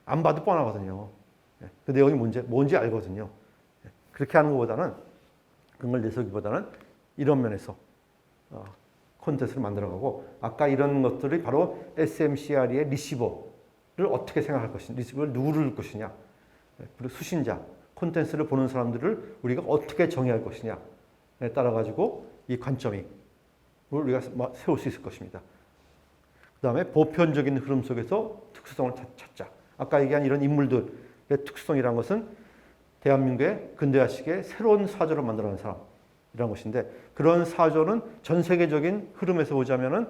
Speaker 1: 안 봐도 뻔하거든요. 그 내용이 뭔지 알거든요. 그렇게 하는 것보다는 그런 걸 내세우기보다는 이런 면에서 콘텐츠를 만들어가고 아까 이런 것들이 바로 SMCR의 리시버를 어떻게 생각할 것이냐, 리시버를 누구를 줄 것이냐, 그리고 수신자, 콘텐츠를 보는 사람들을 우리가 어떻게 정의할 것이냐에 따라 가지고 이 관점이 우리가 세울 수 있을 것입니다. 그 다음에 보편적인 흐름 속에서 특수성을 찾자. 아까 얘기한 이런 인물들의 특수성이라는 것은 대한민국의 근대화식의 새로운 사조를 만들어낸 사람이라는 것인데 그런 사조는 전 세계적인 흐름에서 보자면은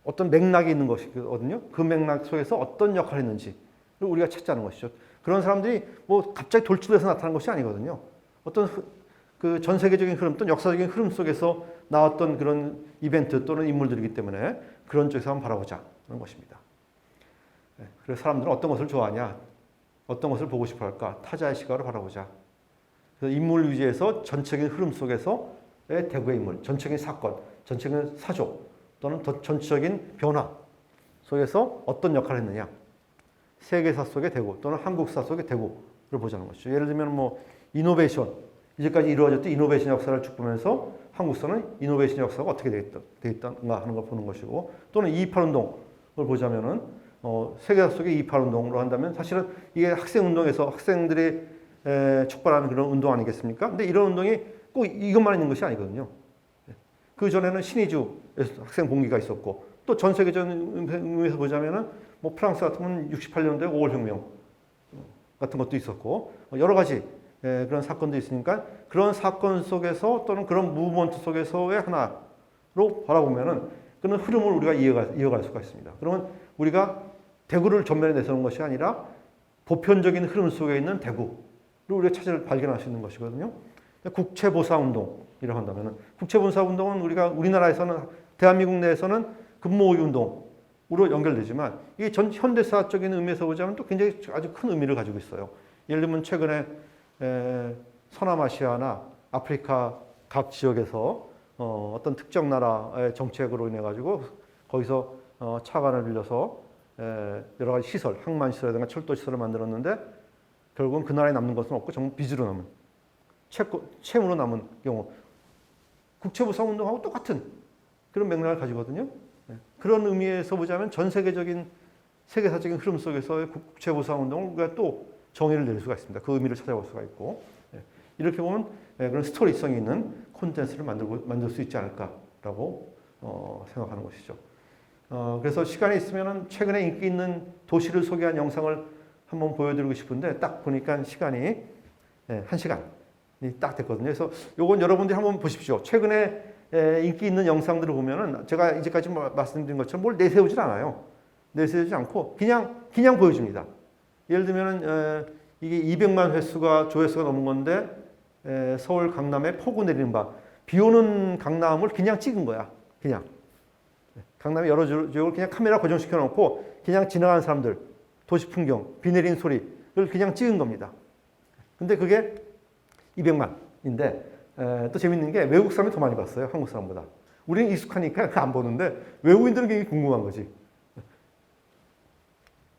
Speaker 1: 어떤 맥락이 있는 것이거든요. 그 맥락 속에서 어떤 역할을 했는지를 우리가 찾자는 것이죠. 그런 사람들이 뭐 갑자기 돌출해서 나타난 것이 아니거든요. 어떤 그 전 세계적인 흐름 또는 역사적인 흐름 속에서 나왔던 그런 이벤트 또는 인물들이기 때문에 그런 쪽에서 한번 바라보자는 것입니다. 그래서 사람들은 어떤 것을 좋아하냐, 어떤 것을 보고 싶어 할까, 타자의 시각으로 바라보자. 그래서 인물 위주에서 전체적인 흐름 속에서의 대구의 인물, 전체적인 사건, 전체적인 사조 또는 전체적인 변화 속에서 어떤 역할을 했느냐. 세계사 속의 대구 또는 한국사 속의 대구를 보자는 것이죠. 예를 들면 뭐 이노베이션, 이제까지 이루어졌던 이노베이션 역사를 쭉 보면서 한국사는 이노베이션 역사가 어떻게 되어 있던가 하는 걸 보는 것이고 또는 228 운동을 보자면은 세계사 속의 228 운동으로 한다면 사실은 이게 학생 운동에서 학생들이 촉발하는 그런 운동 아니겠습니까? 근데 이런 운동이 꼭 이것만 있는 것이 아니거든요. 그 전에는 신의주에서 학생 봉기가 있었고 또 전 세계적인 의미에서 보자면은 뭐 프랑스 같으면 68년도에 5월 혁명 같은 것도 있었고 여러 가지 그런 사건도 있으니까 그런 사건 속에서 또는 그런 무브먼트 속에서의 하나로 바라보면은 그런 흐름을 우리가 이어갈 수가 있습니다. 그러면 우리가 대구를 전면에 내세우는 것이 아니라 보편적인 흐름 속에 있는 대구를 우리가 발견할 수 있는 것이거든요. 국채보사운동이라고 한다면은 국채보사운동은 우리가 우리나라에서는 대한민국 내에서는 근무호의 운동으로 연결되지만 이게 전 현대사적인 의미에서 보자면 또 굉장히 아주 큰 의미를 가지고 있어요. 예를 들면 최근에 서남아시아나 아프리카 각 지역에서 어떤 특정 나라의 정책으로 인해 가지고 거기서 차관을 빌려서 여러 가지 시설, 항만 시설이라든가 철도 시설을 만들었는데 결국은 그 나라에 남는 것은 없고 정말 빚으로 남은 채무로 남은 경우 국채보상 운동하고 똑같은 그런 맥락을 가지거든요. 그런 의미에서 보자면 전 세계적인 세계사적인 흐름 속에서의 국채보상 운동을 우리가 또 정의를 내릴 수가 있습니다. 그 의미를 찾아볼 수가 있고 이렇게 보면 그런 스토리성이 있는 콘텐츠를 만들 수 있지 않을까라고 생각하는 것이죠. 그래서 시간이 있으면 최근에 인기 있는 도시를 소개한 영상을 한번 보여드리고 싶은데 딱 보니까 시간이 1시간이 딱 됐거든요. 그래서 요건 여러분들이 한번 보십시오. 최근에 인기 있는 영상들을 보면은 제가 이제까지 말씀드린 것처럼 뭘 내세우질 않아요. 내세우지 않고 그냥 보여줍니다. 예를 들면은 이게 200만 횟수가 조회수가 넘은 건데 서울 강남에 폭우 내리는 바 비 오는 강남을 그냥 찍은 거야. 그냥 강남의 여러 지역을 그냥 카메라 고정시켜 놓고 그냥 지나가는 사람들 도시 풍경 비 내리는 소리를 그냥 찍은 겁니다. 근데 그게 200만인데 또 재밌는 게 외국 사람이 더 많이 봤어요. 한국 사람보다. 우리는 익숙하니까 안 보는데 외국인들은 굉장히 궁금한 거지.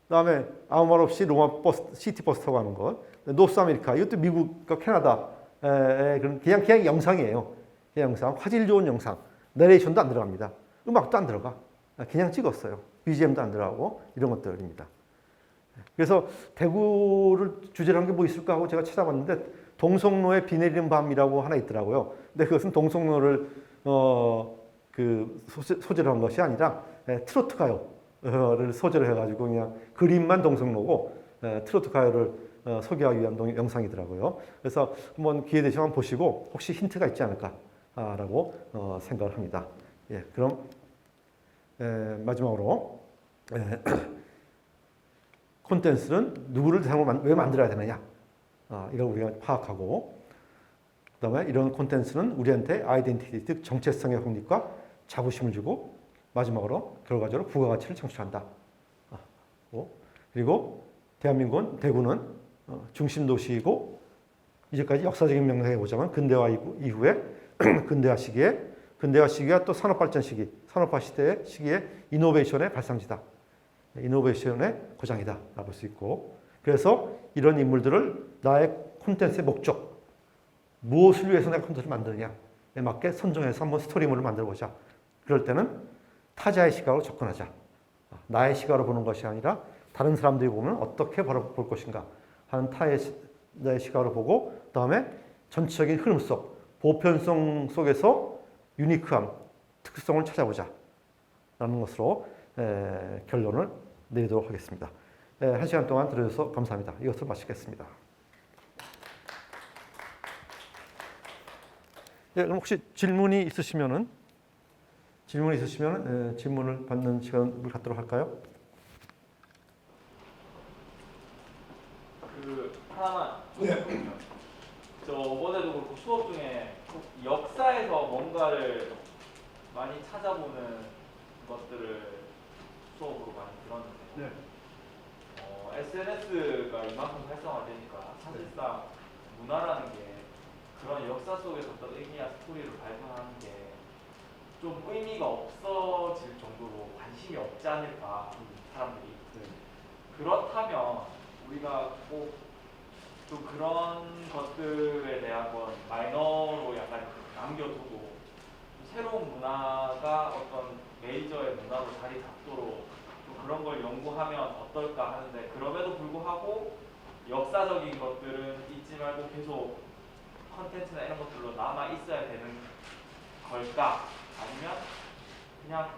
Speaker 1: 그다음에 아무 말 없이 로마 버스, 시티 버스 타고 가는 것. 노스 아메리카, 이것도 미국과 캐나다, 그냥 영상이에요. 그냥 영상, 화질 좋은 영상. 내레이션도 안 들어갑니다. 음악도 안 들어가. 그냥 찍었어요. BGM도 안 들어가고 이런 것들입니다. 그래서 대구를 주제로 한 게 뭐 있을까 하고 제가 찾아봤는데 동성로에 비 내리는 밤이라고 하나 있더라고요. 근데 그것은 동성로를 소재로 한 것이 아니라 트로트 가요를 소재로 해가지고 그냥 그림만 동성로고 트로트 가요를 소개하기 위한 영상이더라고요. 그래서 한번 기회 되시면 한번 보시고 혹시 힌트가 있지 않을까라고 생각을 합니다. 예, 그럼 마지막으로 콘텐츠는 누구를 대상으로 왜 만들어야 되느냐 이걸 우리가 파악하고 그다음에 이런 콘텐츠는 우리한테 아이덴티티 즉 정체성의 확립과 자부심을 주고 마지막으로 결과적으로 부가가치를 창출한다. 그리고 대구는 중심도시이고 이제까지 역사적인 맥락에 보자면 근대화 이후에 근대화 시기가 또 산업발전 시기, 산업화 시대의 시기에 이노베이션의 발상지다. 이노베이션의 고장이다 볼 수 있고 그래서 이런 인물들을 나의 콘텐츠의 목적 무엇을 위해서 내가 콘텐츠를 만드느냐에 맞게 선정해서 한번 스토리물을 만들어보자. 그럴 때는 타자의 시각으로 접근하자. 나의 시각으로 보는 것이 아니라 다른 사람들이 보면 어떻게 볼 것인가 하는 타의 시각으로 보고 그다음에 전체적인 흐름 속, 보편성 속에서 유니크함, 특성을 찾아보자 라는 것으로 결론을 내리도록 하겠습니다. 1시간 동안 들어주셔서 감사합니다. 이것을 마치겠습니다. 그럼 혹시 질문이 있으시면은 질문을 받는 시간을 갖도록 할까요?
Speaker 2: 하나만. 네. 저번에도 그렇고 수업 중에 역사에서 뭔가를 많이 찾아보는 것들을 수업으로 많이 들었는데 SNS가 이만큼 활성화되니까 사실상 문화라는 게 그런 역사 속에서 어떤 의미와 스토리를 발견하는 게 좀 의미가 없어질 정도로 관심이 없지 않을까 사람들이. 그렇다면 우리가 꼭 좀 그런 것들에 대한 건 마이너로 약간 남겨두고 새로운 문화가 어떤 메이저의 문화로 자리 잡도록 좀 그런 걸 연구하면 어떨까 하는데, 그럼에도 불구하고 역사적인 것들은 잊지 말고 계속 컨텐츠나 이런 것들로 남아 있어야 되는 걸까? 아니면 그냥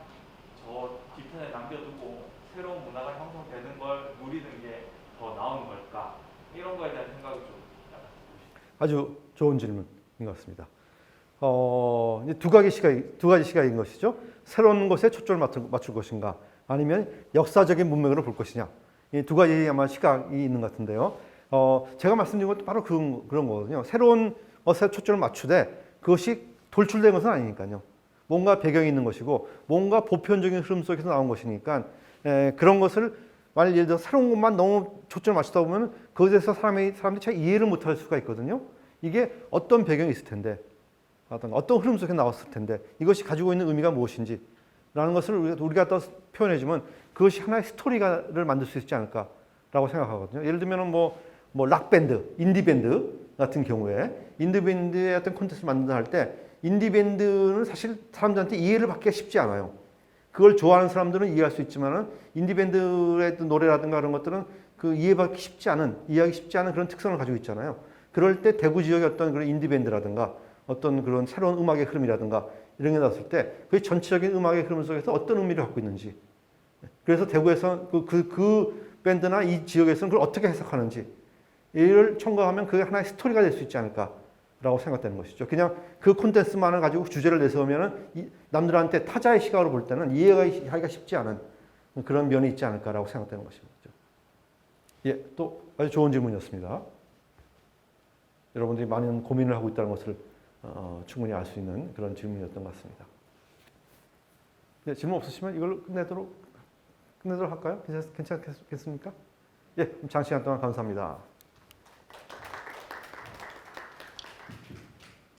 Speaker 2: 저 뒤편에 남겨두고 새로운 문화가 형성되는 걸 누리는 게 더 나은 걸까? 이런 거에 대한 생각이 좀 약간
Speaker 1: 아주 좋은 질문인 것 같습니다. 두 가지 시각인 것이죠. 새로운 것에 초점을 맞출 것인가, 아니면 역사적인 문맥으로 볼 것이냐. 이 두 가지 아마 시각이 있는 것 같은데요. 제가 말씀드린 것도 바로 그런 거거든요. 새로운 것에 초점을 맞추되 그것이 돌출된 것은 아니니까요. 뭔가 배경이 있는 것이고 뭔가 보편적인 흐름 속에서 나온 것이니까 그런 것을 만약 예를 들어 새로운 것만 너무 초점을 맞추다 보면 그것에서 사람들이 잘 이해를 못할 수가 있거든요. 이게 어떤 배경이 있을 텐데, 어떤 흐름 속에 나왔을 텐데 이것이 가지고 있는 의미가 무엇인지 라는 것을 우리가 또 표현해주면 그것이 하나의 스토리를 만들 수 있지 않을까라고 생각하거든요. 예를 들면 뭐 락밴드, 인디밴드 같은 경우에 인디밴드의 어떤 콘텐츠를 만든다 할 때 인디밴드는 사실 사람들한테 이해를 받기가 쉽지 않아요. 그걸 좋아하는 사람들은 이해할 수 있지만은 인디밴드의 노래라든가 그런 것들은 그 이해하기 쉽지 않은 그런 특성을 가지고 있잖아요. 그럴 때 대구 지역의 어떤 그런 인디밴드라든가 어떤 그런 새로운 음악의 흐름이라든가 이런 게 나왔을 때 그 전체적인 음악의 흐름 속에서 어떤 의미를 갖고 있는지, 그래서 대구에서 그 밴드나 이 지역에서는 그걸 어떻게 해석하는지 이를 첨가하면 그게 하나의 스토리가 될 수 있지 않을까라고 생각되는 것이죠. 그냥 그 콘텐츠만을 가지고 주제를 내세우면은 남들한테 타자의 시각으로 볼 때는 이해하기가 쉽지 않은 그런 면이 있지 않을까라고 생각되는 것입니다. 예, 또 아주 좋은 질문이었습니다. 여러분들이 많은 고민을 하고 있다는 것을 충분히 알 수 있는 그런 질문이었던 것 같습니다. 예, 질문 없으시면 이걸로 끝내도록 할까요? 괜찮겠습니까? 예, 그럼 장시간 동안 감사합니다.